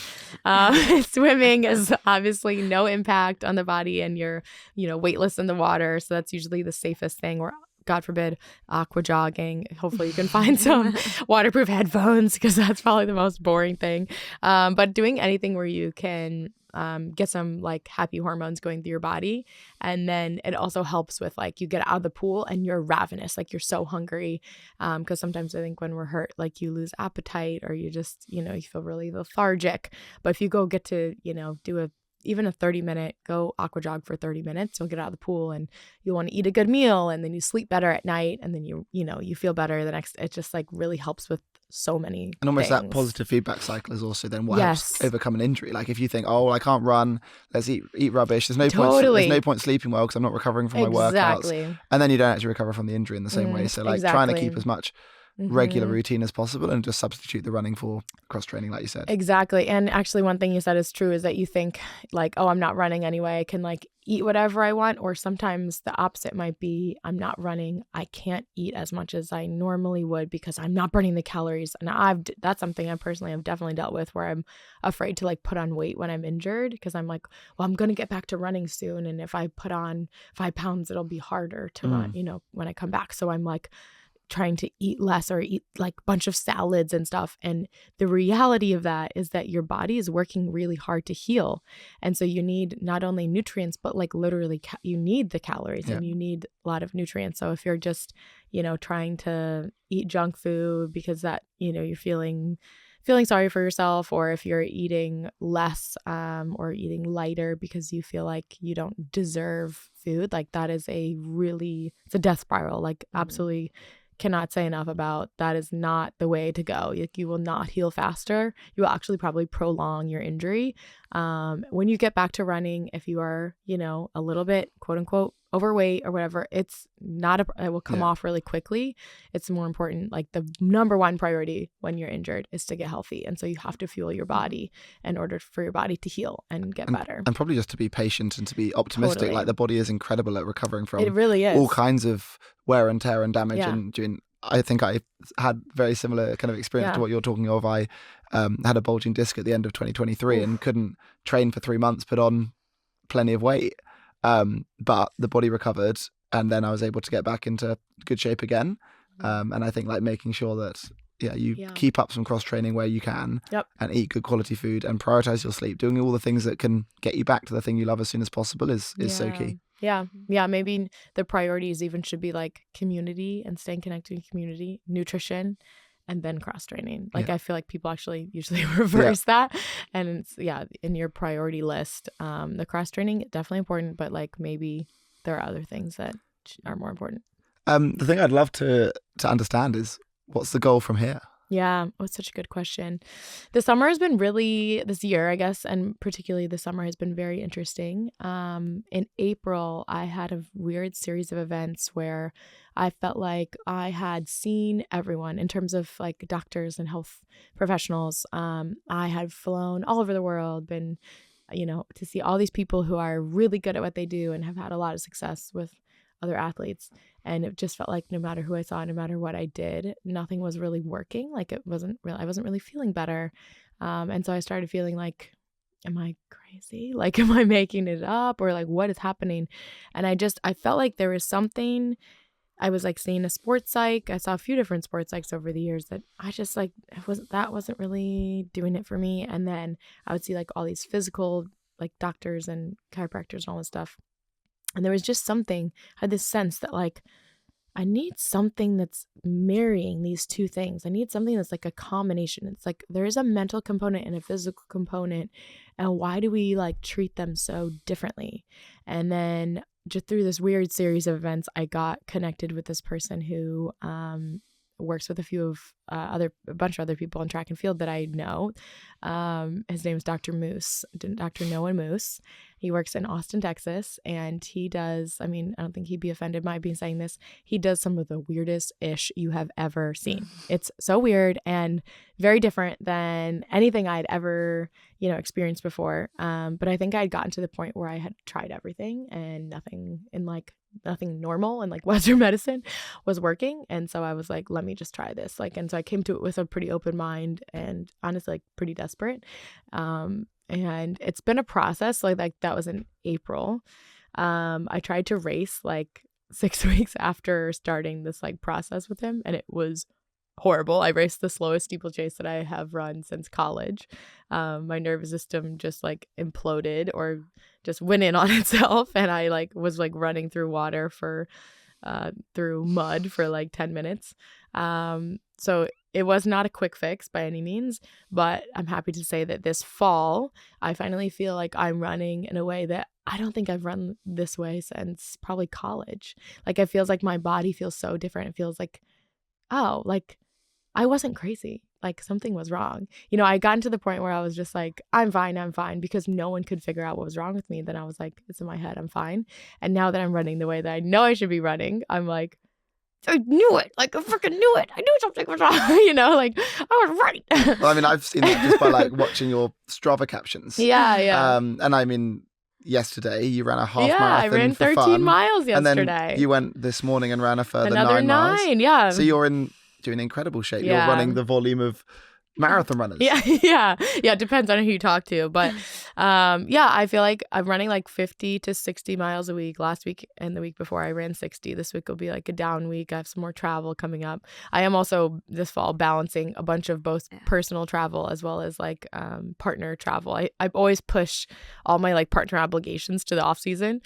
swimming is obviously no impact on the body, and you're, you know, weightless in the water. So that's usually the safest thing. Or God forbid, aqua jogging. Hopefully you can find some waterproof headphones, because that's probably the most boring thing. But doing anything where you can get some like happy hormones going through your body. And then it also helps with like you get out of the pool and you're ravenous, like you're so hungry. Because sometimes I think when we're hurt, like you lose appetite, or you just, you feel really lethargic. But if you go get to, do even a 30-minute, go aqua jog for 30 minutes, you'll get out of the pool and you'll want to eat a good meal, and then you sleep better at night, and then you feel better the next. It just like really helps with so many and almost things. That positive feedback cycle is also then what helps overcome an injury. Like if you think, oh, I can't run, let's eat rubbish, there's no point sleeping well because I'm not recovering from my workouts, and then you don't actually recover from the injury in the same way. So like trying to keep as much regular routine as possible and just substitute the running for cross training, like you said. Exactly. And actually one thing you said is true, is that you think like, oh, I'm not running anyway, I can like eat whatever I want. Or sometimes the opposite might be, I'm not running, I can't eat as much as I normally would because I'm not burning the calories. And that's something I personally have definitely dealt with, where I'm afraid to like put on weight when I'm injured, because I'm like, well, I'm going to get back to running soon, and if I put on 5 pounds, it'll be harder to run, when I come back. So I'm like trying to eat less, or eat like a bunch of salads and stuff. And the reality of that is that your body is working really hard to heal. And so you need not only nutrients, but like literally you need the calories and you need a lot of nutrients. So if you're just, trying to eat junk food because that, you're feeling sorry for yourself, or if you're eating less or eating lighter because you feel like you don't deserve food, like that is it's a death spiral. Like absolutely cannot say enough about that. Is not the way to go. You will not heal faster. You will actually probably prolong your injury. When you get back to running, if you are, a little bit quote unquote overweight or whatever, it will come off really quickly. It's more important, like the number one priority when you're injured is to get healthy. And so you have to fuel your body in order for your body to heal and get better. And probably just to be patient and to be optimistic. Totally. Like the body is incredible at recovering from it really is. all kinds of wear and tear and damage. And I think I had very similar kind of experience to what you're talking of. I had a bulging disc at the end of 2023 and couldn't train for 3 months, put on plenty of weight. But the body recovered, and then I was able to get back into good shape again. And I think like making sure that you keep up some cross training where you can, and eat good quality food and prioritize your sleep, doing all the things that can get you back to the thing you love as soon as possible is so key. Yeah. Maybe the priorities even should be like community and staying connected to community, nutrition, and then cross training. Like I feel like people actually usually reverse that. And it's, in your priority list, the cross training, definitely important, but like maybe there are other things that are more important. The thing I'd love to understand is, what's the goal from here? Yeah, it's such a good question. The summer has been this year, I guess, and particularly the summer has been very interesting. In April, I had a weird series of events where I felt like I had seen everyone in terms of like doctors and health professionals. I had flown all over the world, been, to see all these people who are really good at what they do and have had a lot of success with other athletes. And it just felt like no matter who I saw, no matter what I did, nothing was really working. Like I wasn't really feeling better. And so I started feeling like, am I crazy? Like, am I making it up, or like what is happening? And I felt like there was something. I was like seeing a sports psych. I saw a few different sports psychs over the years that I just like, wasn't really doing it for me. And then I would see like all these physical like doctors and chiropractors and all this stuff. And there was just something, I had this sense that like, I need something that's marrying these two things. I need something that's like a combination. It's like there is a mental component and a physical component. And why do we like treat them so differently? And then just through this weird series of events, I got connected with this person who works with a bunch of other people in track and field that I know. His name is Dr. Moose, Dr. Noah Moose. He works in Austin, Texas, and he does, I don't think he'd be offended by me saying this, he does some of the weirdest ish you have ever seen. It's so weird and very different than anything I'd ever, experienced before. But I think I'd gotten to the point where I had tried everything and nothing normal and like Western medicine was working. And so I was like, let me just try this. And so I came to it with a pretty open mind and honestly like pretty desperate. And it's been a process. Like that was in April. I tried to race like 6 weeks after starting this like process with him, and it was horrible. I raced the slowest steeplechase that I have run since college. My nervous system just like imploded or just went in on itself, and I like was like running through water for through mud for like 10 minutes. So it was not a quick fix by any means, but I'm happy to say that this fall, I finally feel like I'm running in a way that I don't think I've run this way since probably college. Like it feels like my body feels so different. It feels like, oh, like I wasn't crazy. Like something was wrong. You know, I got to the point where I was just like, I'm fine, because no one could figure out what was wrong with me. Then I was like, it's in my head, I'm fine. And now that I'm running the way that I know I should be running, I'm like, I knew it. Like I freaking knew it. I knew something was wrong. You know, like I was right. Well, I mean, I've seen that just by like watching your Strava captions. Yeah. And I mean, yesterday you ran a half marathon. I ran 13 for fun, miles yesterday. And then you went this morning and ran a further Another 9 miles. Yeah. So you're doing incredible shape. Yeah. You're running the volume of marathon runners. Yeah. It depends on who you talk to, but I feel like I'm running like 50 to 60 miles a week. Last week and the week before I ran 60. This week will be like a down week. I have some more travel coming up. I am also this fall balancing a bunch of both personal travel as well as like partner travel. I always push all my like partner obligations to the off season,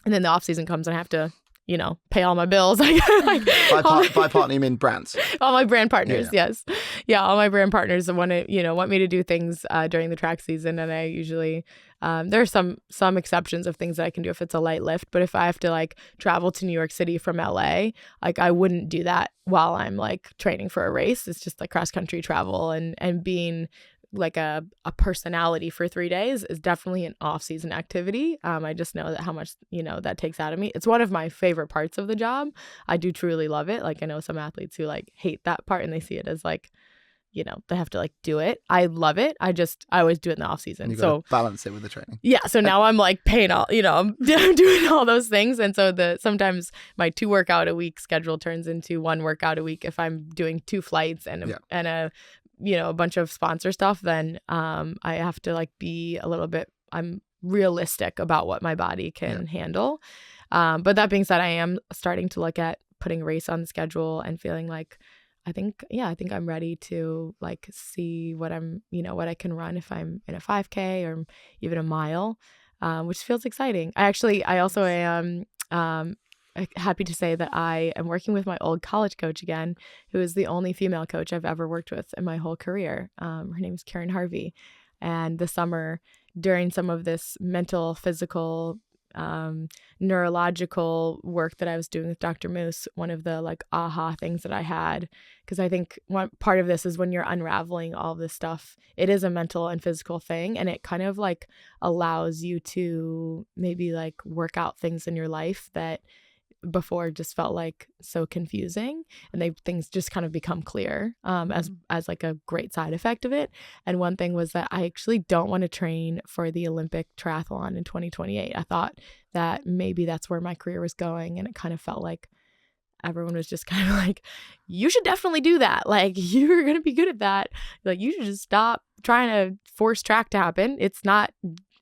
and then the off season comes and I have to, you know, pay all my bills. Like by partner, you mean brands? All my brand partners, yes. Yeah, all my brand partners want me to do things during the track season, and I usually there are some exceptions of things that I can do if it's a light lift, but if I have to like travel to New York City from LA, like I wouldn't do that while I'm like training for a race. It's just like cross country travel, and being like a personality for 3 days is definitely an off-season activity. I just know that how much, you know, that takes out of me. It's one of my favorite parts of the job. I do truly love it. Like I know some athletes who like hate that part and they see it as like, you know, they have to like do it. I love it. I always do it in the off season. So balance it with the training. Yeah. So now I'm like paying all, you know, I'm doing all those things. And so sometimes my 2 workout a week schedule turns into 1 workout a week. If I'm doing 2 flights and a you know, a bunch of sponsor stuff, then I have to like be a little bit, I'm realistic about what my body can handle. But that being said, I am starting to look at putting a race on the schedule and feeling like, I think I'm ready to like see what I can run if I'm in a 5K or even a mile, which feels exciting. I also am, happy to say that I am working with my old college coach again, who is the only female coach I've ever worked with in my whole career. Her name is Karen Harvey. And this summer, during some of this mental, physical, neurological work that I was doing with Dr. Moose, one of the like aha things that I had, because I think one part of this is when you're unraveling all this stuff, it is a mental and physical thing, and it kind of like allows you to maybe like work out things in your life that before just felt like so confusing, and things just kind of become clear as like a great side effect of it. And one thing was that I actually don't want to train for the Olympic triathlon in 2028. I thought that maybe that's where my career was going, and it kind of felt like everyone was just kind of like, you should definitely do that. Like you're going to be good at that. Like you should just stop trying to force track to happen. It's not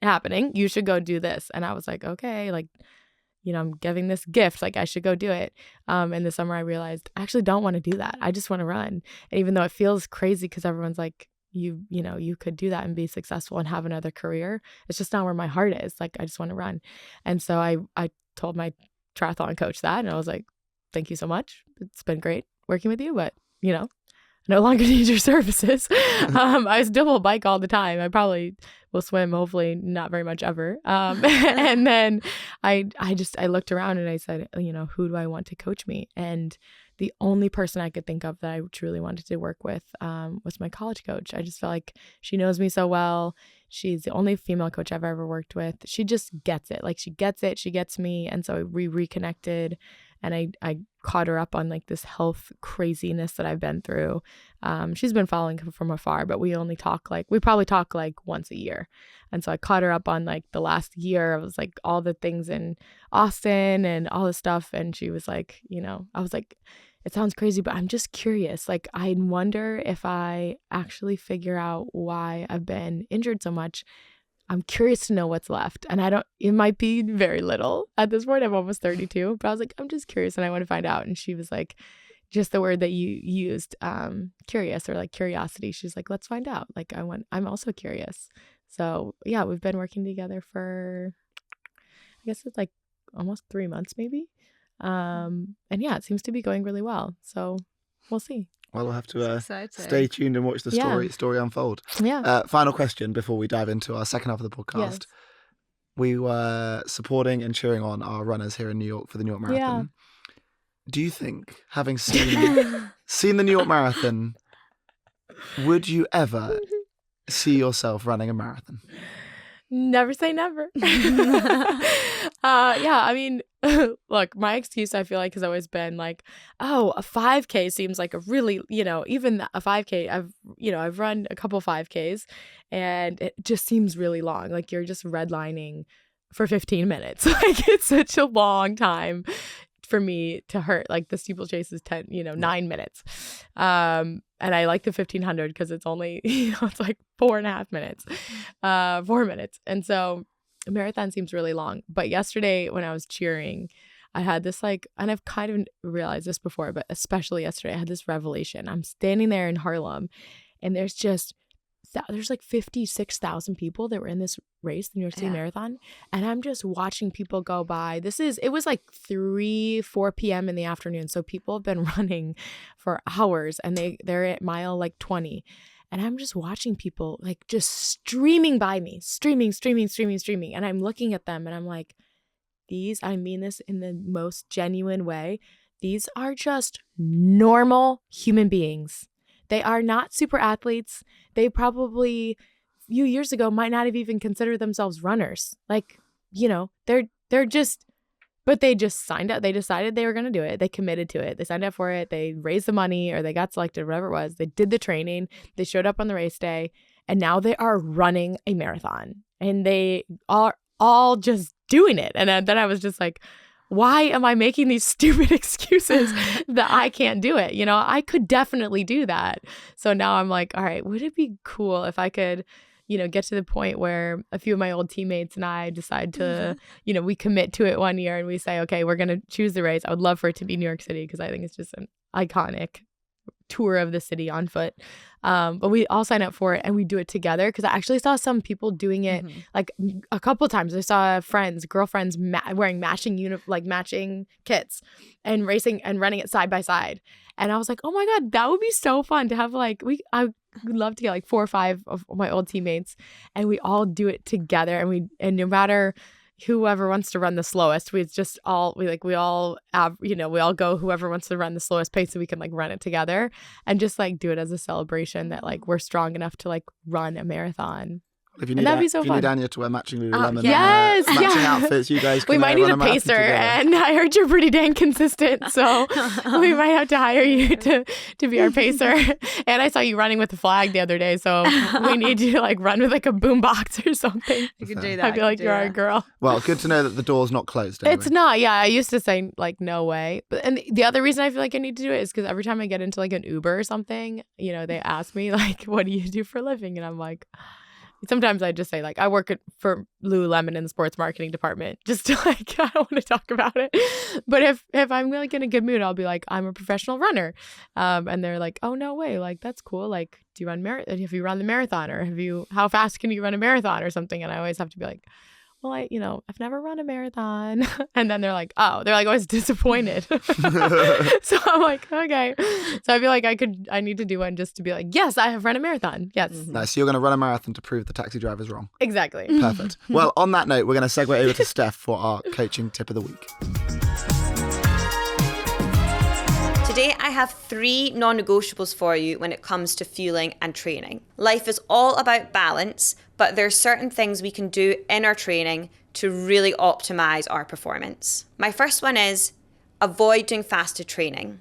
happening. You should go do this. And I was like, okay, like, you know, I'm giving this gift, like I should go do it. In the summer, I realized I actually don't want to do that. I just want to run. And even though it feels crazy because everyone's like, you could do that and be successful and have another career, it's just not where my heart is. Like, I just want to run. And so I told my triathlon coach that, and I was like, thank you so much. It's been great working with you, but, you know, no longer need your services. I still bike all the time. I probably will swim, hopefully not very much ever. And then I looked around and I said, you know, who do I want to coach me? And the only person I could think of that I truly wanted to work with was my college coach. I just felt like she knows me so well. She's the only female coach I've ever worked with. She just gets it. Like she gets it. She gets me. And so we reconnected, and I caught her up on like this health craziness that I've been through. She's been following from afar, but we probably talk like once a year. And so I caught her up on like the last year. I was like all the things in Austin and all this stuff. And she was like, you know, I was like, it sounds crazy, but I'm just curious. Like, I wonder if I actually figure out why I've been injured so much, I'm curious to know what's left. And it might be very little. At this point, I'm almost 32. But I was like, I'm just curious and I want to find out. And she was like, just the word that you used, curious or like curiosity. She's like, let's find out. Like, I'm also curious. So yeah, we've been working together for, I guess it's like almost 3 months maybe. And yeah, it seems to be going really well. So we'll see. Well, we'll have to stay tuned and watch the story unfold. Yeah. Final question before we dive into our second half of the podcast. Yes. We were supporting and cheering on our runners here in New York for the New York Marathon. Yeah. Do you think, having seen the New York Marathon, would you ever see yourself running a marathon? Never say never. I mean, look, my excuse I feel like has always been like, oh, a 5K seems like a really, even a 5K, I've run a couple 5Ks and it just seems really long. Like you're just redlining for 15 minutes. Like it's such a long time for me to hurt. Like the steeplechase is 9 minutes. And I like the 1500 because it's only, it's like 4.5 minutes, 4 minutes. And so a marathon seems really long. But yesterday when I was cheering, I had this and I've kind of realized this before, but especially yesterday, I had this revelation. I'm standing there in Harlem and there's like 56,000 people that were in this race, the New York City Marathon. And I'm just watching people go by. It was like 4 p.m. in the afternoon. So people have been running for hours and they're at mile like 20. And I'm just watching people like just streaming by me, streaming. And I'm looking at them and I'm like, I mean this in the most genuine way. These are just normal human beings. They are not super athletes. They probably a few years ago might not have even considered themselves runners. Like, they're just, but they just signed up. They decided they were going to do it. They committed to it. They signed up for it. They raised the money or they got selected, whatever it was. They did the training. They showed up on the race day and now they are running a marathon and they are all just doing it. And then I was just like, why am I making these stupid excuses that I can't do it? I could definitely do that. So now I'm like, all right, would it be cool if I could, get to the point where a few of my old teammates and I decide to, we commit to it one year and we say, okay, we're going to choose the race. I would love for it to be New York City because I think it's just an iconic tour of the city on foot. But we all sign up for it and we do it together because I actually saw some people doing it like a couple of times. I saw girlfriends wearing matching kits and racing and running it side by side. And I was like, oh my God, that would be so fun to have I would love to get like 4 or 5 of my old teammates and we all do it together and no matter whoever wants to run the slowest, we all go whoever wants to run the slowest pace so we can like run it together and just like do it as a celebration that like we're strong enough to like run a marathon. If you need, that'd be so fun. If you need Anya to wear matching Lululemon matching outfits, you guys can we might need a pacer, and I heard you're pretty dang consistent, so we might have to hire you to be our pacer. And I saw you running with a flag the other day, so we need you to like run with like a boombox or something. You could do that. I feel like you're our girl. Well, good to know that the door's not closed. Anyway. It's not. Yeah, I used to say like no way, and the other reason I feel like I need to do it is because every time I get into like an Uber or something, they ask me like, "What do you do for a living?" And I'm like. Sometimes I just say like I work for Lululemon in the sports marketing department just to like I don't want to talk about it. But if I'm like in a good mood, I'll be like I'm a professional runner, and they're like, oh no way, like that's cool. Like do you run have you run the marathon or how fast can you run a marathon or something? And I always have to be like, well, I've never run a marathon. And then they're like always disappointed. So I'm like, okay. So I feel like I need to do one just to be like, yes, I have run a marathon. Yes. Nice. So you're going to run a marathon to prove the taxi driver's wrong. Exactly. Perfect. Well, on that note, we're going to segue over to Steph for our coaching tip of the week. Today, I have 3 non-negotiables for you when it comes to fueling and training. Life is all about balance, but there are certain things we can do in our training to really optimize our performance. My first one is avoid doing fasted training.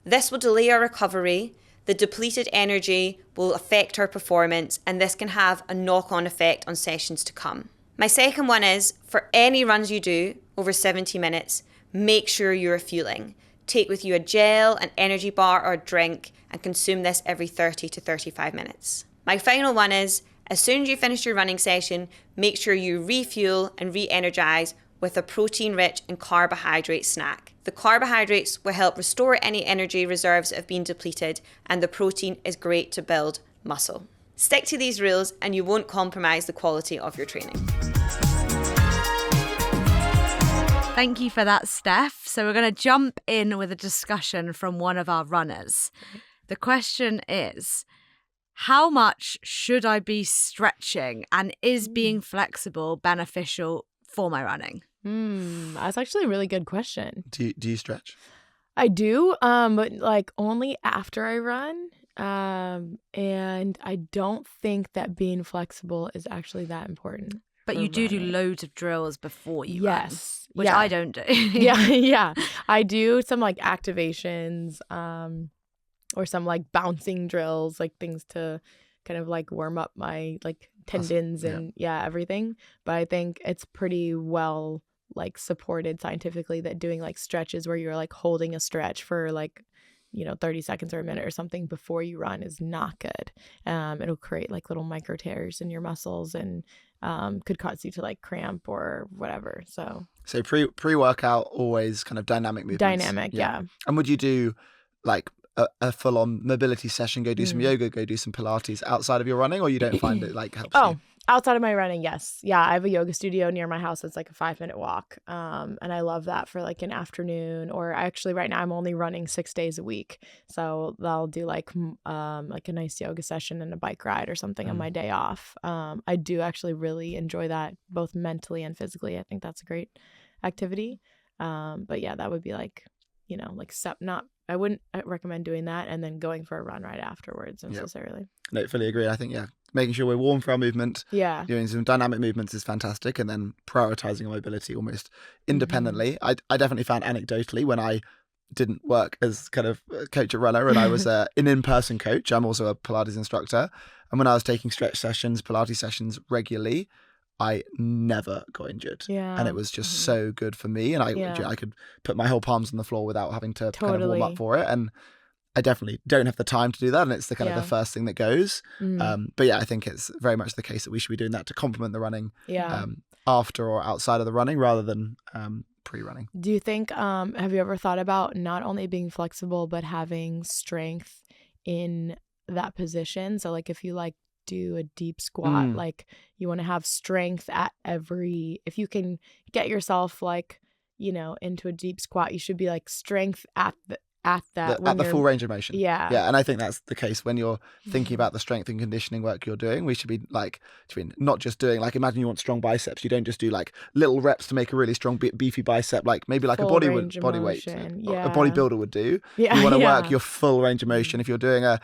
This will delay our recovery, the depleted energy will affect our performance, and this can have a knock-on effect on sessions to come. My second one is, for any runs you do over 70 minutes, make sure you're fueling. Take with you a gel, an energy bar or a drink and consume this every 30 to 35 minutes. My final one is As soon as you finish your running session, make sure you refuel and re-energize with a protein-rich and carbohydrate snack. The carbohydrates will help restore any energy reserves that have been depleted, and the protein is great to build muscle. Stick to these rules and you won't compromise the quality of your training. Thank you for that, Steph. So we're going to jump in with a discussion from one of our runners. The question is, how much should I be stretching, and is being flexible beneficial for my running? That's actually a really good question. Do you stretch? I do, but like only after I run. And I don't think that being flexible is actually that important. But you do loads of drills before you run, which yeah. I don't do. yeah. I do some like activations, or some like bouncing drills, like things to kind of like warm up my like tendons and everything. But I think it's pretty well like supported scientifically that doing like stretches where you're like holding a stretch for like 30 seconds or a minute or something before you run is not good. It'll create like little micro tears in your muscles and could cause you to like cramp or whatever. So pre-workout, always kind of dynamic movements. Dynamic, yeah. And would you do like a full-on mobility session, go do some yoga, go do some Pilates outside of your running, or you don't find it like helps you? Outside of my running, yes. Yeah, I have a yoga studio near my house. It's like a 5-minute walk. And I love that for like an afternoon, or actually right now I'm only running 6 days a week. So I'll do like a nice yoga session and a bike ride or something on my day off. I do actually really enjoy that both mentally and physically. I think that's a great activity. But yeah, that would be like, I wouldn't recommend doing that and then going for a run right afterwards necessarily. No, fully agree. I think, making sure we're warm for our movement, doing some dynamic movements is fantastic, and then prioritizing our mobility almost independently. I definitely found anecdotally when I didn't work as kind of coach at Runner and I was an in-person coach, I'm also a Pilates instructor, and when I was taking stretch sessions, Pilates sessions regularly, I never got injured. And it was just so good for me, and I could put my whole palms on the floor without having to kind of warm up for it. And I definitely don't have the time to do that, and it's the kind of the first thing that goes. But I think it's very much the case that we should be doing that to complement the running after or outside of the running rather than pre-running. Do you think, have you ever thought about not only being flexible but having strength in that position? So like if you like do a deep squat, like you want to have strength at if you can get yourself like into a deep squat, you should be like strength at the full range of motion. Yeah. And I think that's the case when you're thinking about the strength and conditioning work you're doing. We should be like, not just doing like, imagine you want strong biceps, you don't just do like little reps to make a really strong beefy bicep, like maybe like full body weight a bodybuilder would do. You want to work your full range of motion. If you're doing a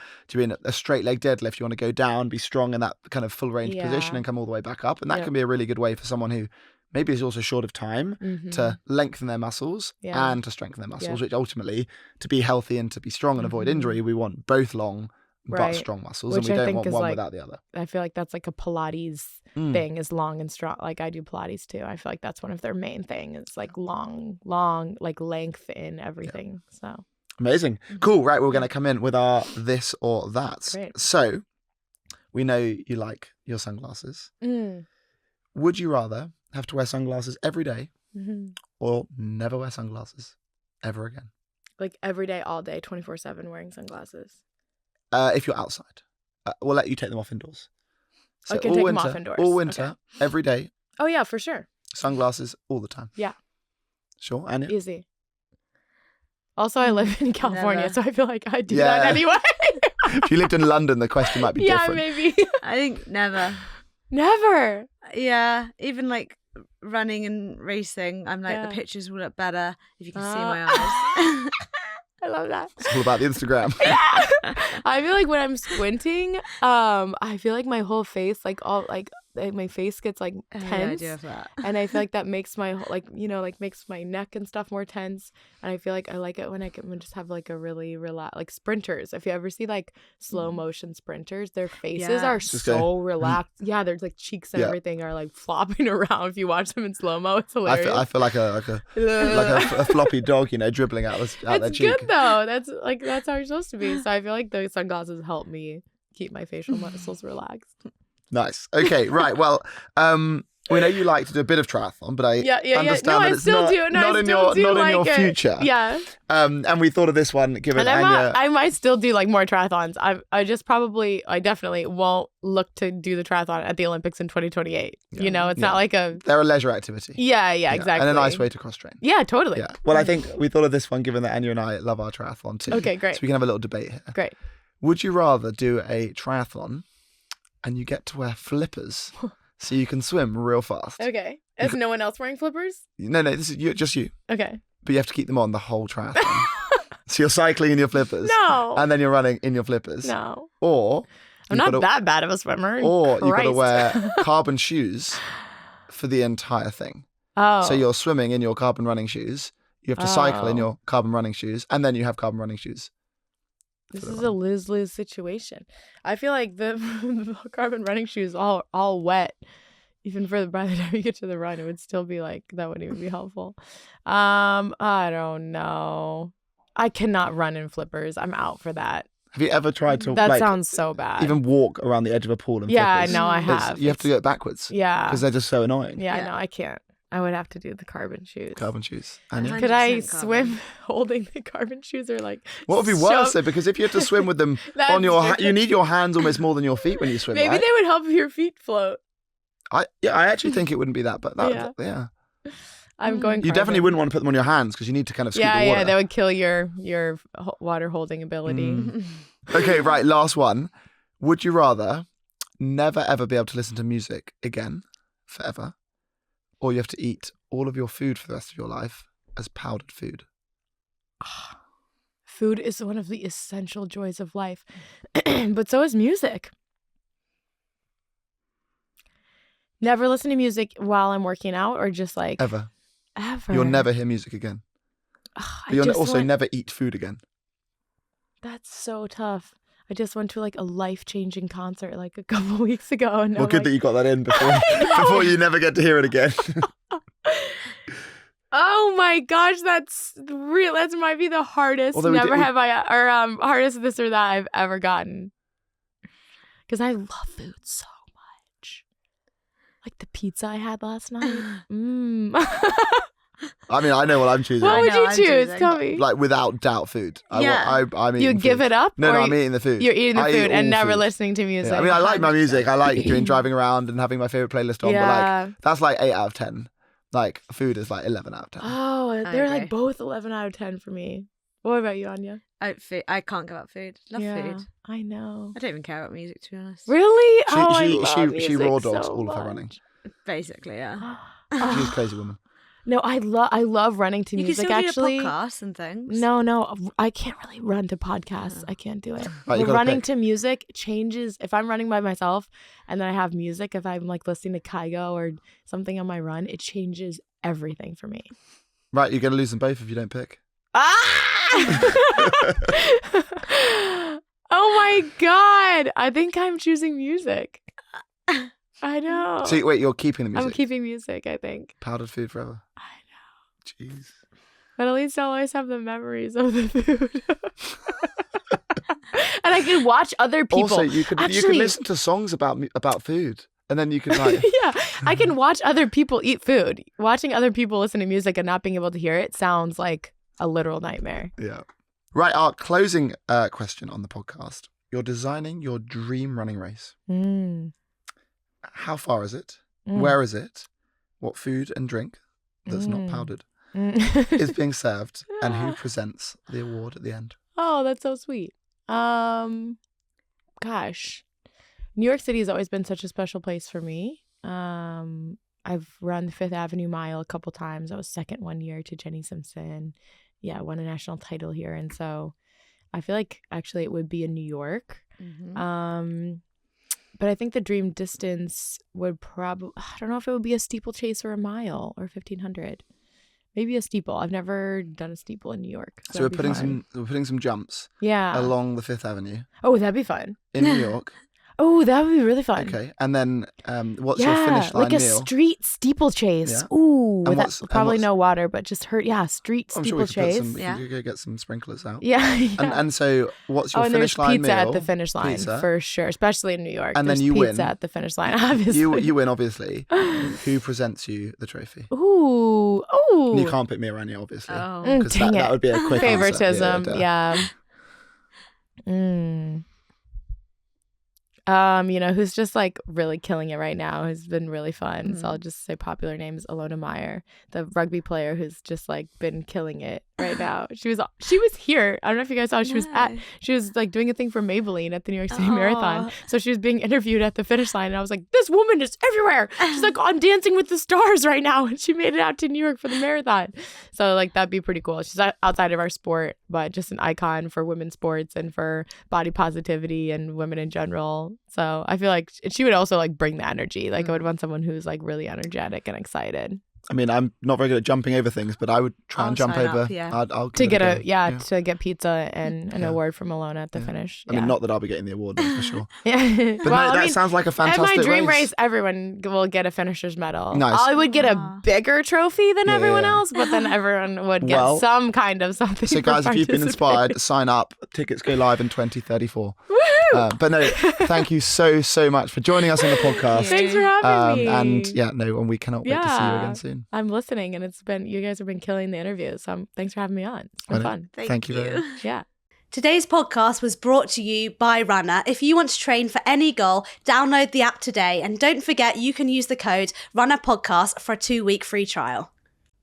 straight leg deadlift, you want to go down, be strong in that kind of full range position and come all the way back up, and that can be a really good way for someone who maybe is also short of time to lengthen their muscles and to strengthen their muscles, which ultimately, to be healthy and to be strong and avoid injury, we want both long but strong muscles, which and we I don't want one like, without the other. I feel like that's like a Pilates thing, is long and strong. Like I do Pilates too. I feel like that's one of their main things. It's like long, like length in everything. So amazing. Cool. Right. We're going to come in with our this or that. Great. So we know you like your sunglasses. Would you rather have to wear sunglasses every day or never wear sunglasses ever again? Like every day, all day, 24/7 wearing sunglasses. If you're outside, we'll let you take them off indoors. So I can take them off indoors. All winter, every day. Oh yeah, for sure. Sunglasses all the time. Yeah. Sure, and easy. Also, I live in California, so I feel like I do that anyway. If you lived in London, the question might be different. Yeah, maybe. I think never. Never. Yeah, even like running and racing, I'm like, the pictures will look better if you can see my eyes. I love that. It's all about the Instagram. I feel like when I'm squinting, I feel like my whole face, like my face gets like tense. Yeah, I do have that. And I feel like that makes my makes my neck and stuff more tense. And I feel like I like it when I can just have like a really relaxed, like sprinters. If you ever see like slow motion sprinters, their faces are so relaxed. Yeah, their like cheeks and everything are like flopping around. If you watch them in slow mo, it's hilarious. I feel like a floppy dog, dribbling out their cheek. It's good though. That's how you're supposed to be. So I feel like the sunglasses help me keep my facial muscles relaxed. Nice. Okay, right. Well, we know you like to do a bit of triathlon, but I understand that it's not in your future. Yeah. And we thought of this one, given Anya. I might still do like more triathlons. I definitely won't look to do the triathlon at the Olympics in 2028. Yeah. You know, it's not like they're a leisure activity. Yeah, exactly. And a nice way to cross train. Yeah, totally. Yeah. Well, I think we thought of this one, given that Anya and I love our triathlon too. Okay, great. So we can have a little debate here. Great. Would you rather do a triathlon and you get to wear flippers so you can swim real fast? Okay. Is no one else wearing flippers? No, this is just you. Okay. But you have to keep them on the whole triathlon. So you're cycling in your flippers. No. And then you're running in your flippers. No. Or I'm not that bad of a swimmer. Or you've got to wear carbon shoes for the entire thing. Oh. So you're swimming in your carbon running shoes. You have to cycle in your carbon running shoes. And then you have carbon running shoes. This is a lose-lose situation. I feel like the carbon running shoes all wet. Even by the time you get to the run, it would still be like, that wouldn't even be helpful. I don't know. I cannot run in flippers. I'm out for that. Have you ever tried to That sounds so bad. Even walk around the edge of a pool in flippers? Yeah, no, I have. You have to go backwards. Yeah. Because they're just so annoying. Yeah, no, I can't. I would have to do the carbon shoes. Carbon shoes. Anya? Could I swim holding the carbon shoes or like... What would be worse though? Because if you have to swim with them on your... you need your hands almost more than your feet when you swim, Maybe right? they would help your feet float. I actually think it wouldn't be that, but yeah. I'm going carbon. You definitely wouldn't want to put them on your hands because you need to kind of scoop the water. Yeah, that would kill your water holding ability. Okay, right, last one. Would you rather never ever be able to listen to music again, forever, or you have to eat all of your food for the rest of your life as powdered food? Food is one of the essential joys of life, but so is music. Never listen to music while I'm working out, or just like... Ever. Ever. You'll never hear music again. But you'll also never eat food again. That's so tough. I just went to like a life-changing concert like a couple weeks ago. And well, good that you got that in before you never get to hear it again. Oh my gosh, that's real. That might be the hardest hardest this or that I've ever gotten. Because I love food so much. Like the pizza I had last night. I mean, I know what I'm choosing. What would you choose? Tell me. Like, without doubt, food. Yeah. I'm eating you give food. it up? No, I'm eating the food. You're eating the food and never listening to music. Yeah. I mean, I like my music. I like driving around and having my favorite playlist on. Yeah. But like, that's like 8 out of 10. Like, food is like 11 out of 10. Oh, they're like both 11 out of 10 for me. What about you, Anya? I can't give up food. Love food. I know. I don't even care about music, to be honest. Really? She raw dogs all of her running. Basically, yeah. She's a crazy woman. No, I love running to music. You can still actually do podcasts and things. No, I can't really run to podcasts. I can't do it. Right, running to music changes. If I'm running by myself and then I have music, if I'm like listening to Kygo or something on my run, it changes everything for me. Right, you're gonna lose them both if you don't pick. Oh my god! I think I'm choosing music. I know. So wait, you're keeping the music? I'm keeping music, I think. Powdered food forever. I know. Jeez. But at least I'll always have the memories of the food. And I can watch other people. Also, you could listen to songs about food. And then you could like... Yeah, I can watch other people eat food. Watching other people listen to music and not being able to hear it sounds like a literal nightmare. Yeah. Right, our closing question on the podcast. You're designing your dream running race. How far is it? Where is it? What food and drink that's not powdered is being served? And who presents the award at the end? Oh, that's so sweet. Gosh. New York City has always been such a special place for me. I've run the Fifth Avenue Mile a couple times. I was second one year to Jenny Simpson. Yeah, won a national title here. And so I feel like actually it would be in New York. But I think the dream distance would probably, I don't know if it would be a steeplechase or a mile or 1,500. Maybe a steeple. I've never done a steeple in New York. So we're putting some jumps along the Fifth Avenue. Oh, that'd be fun. In New York. Oh, that would be really fun. Okay. And then what's your finish line meal? Like a street steeplechase. Yeah. Ooh, with probably no water, but just street steeplechase. We can go get some sprinklers out. Yeah. And so what's your finish line meal? Pizza at the finish line, for sure, especially in New York. And then you win. Pizza at the finish line, obviously. You win, obviously. Who presents you the trophy? Ooh. And you can't pick me or Annie, obviously. Because that would be a quick favoritism. Yeah. Who's just like really killing it right now, who's been really fun. So I'll just say popular names: Alona Meyer, the rugby player who's just like been killing it right now. She was here. I don't know if you guys saw. She was like doing a thing for Maybelline at the New York City Marathon. So she was being interviewed at the finish line, and I was like, this woman is everywhere. She's like on Dancing with the Stars right now, and she made it out to New York for the marathon. So like that'd be pretty cool. She's outside of our sport, but just an icon for women's sports and for body positivity and women in general. So I feel like she would also like bring the energy. Like I would want someone who's like really energetic and excited. I mean, I'm not very good at jumping over things, but I would try and jump over. I'll to get to get pizza and an award from Alona at the finish. I mean, not that I'll be getting the award, for sure. Yeah. But that sounds like a fantastic race. At my dream race, everyone will get a finisher's medal. Nice. I would get a bigger trophy than everyone else, but then everyone would get some kind of something. So guys, if you've been inspired, sign up. Tickets go live in 2034. But no, thank you so much for joining us on the podcast. Thanks for having me. And we cannot wait to see you again soon. I'm listening, and you guys have been killing the interviews. So thanks for having me on. It's been fun. Thank you very much. Yeah. Today's podcast was brought to you by Runna. If you want to train for any goal, download the app today, and don't forget you can use the code Runna Podcast for a 2-week free trial.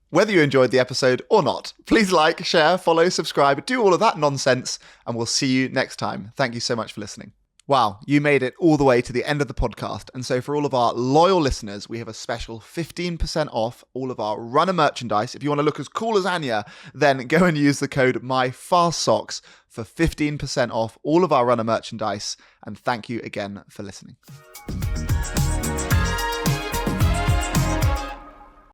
Whether you enjoyed the episode or not, please like, share, follow, subscribe, do all of that nonsense, and we'll see you next time. Thank you so much for listening. Wow, you made it all the way to the end of the podcast. And so for all of our loyal listeners, we have a special 15% off all of our Runna merchandise. If you want to look as cool as Anya, then go and use the code MyFastSocks for 15% off all of our Runna merchandise. And thank you again for listening.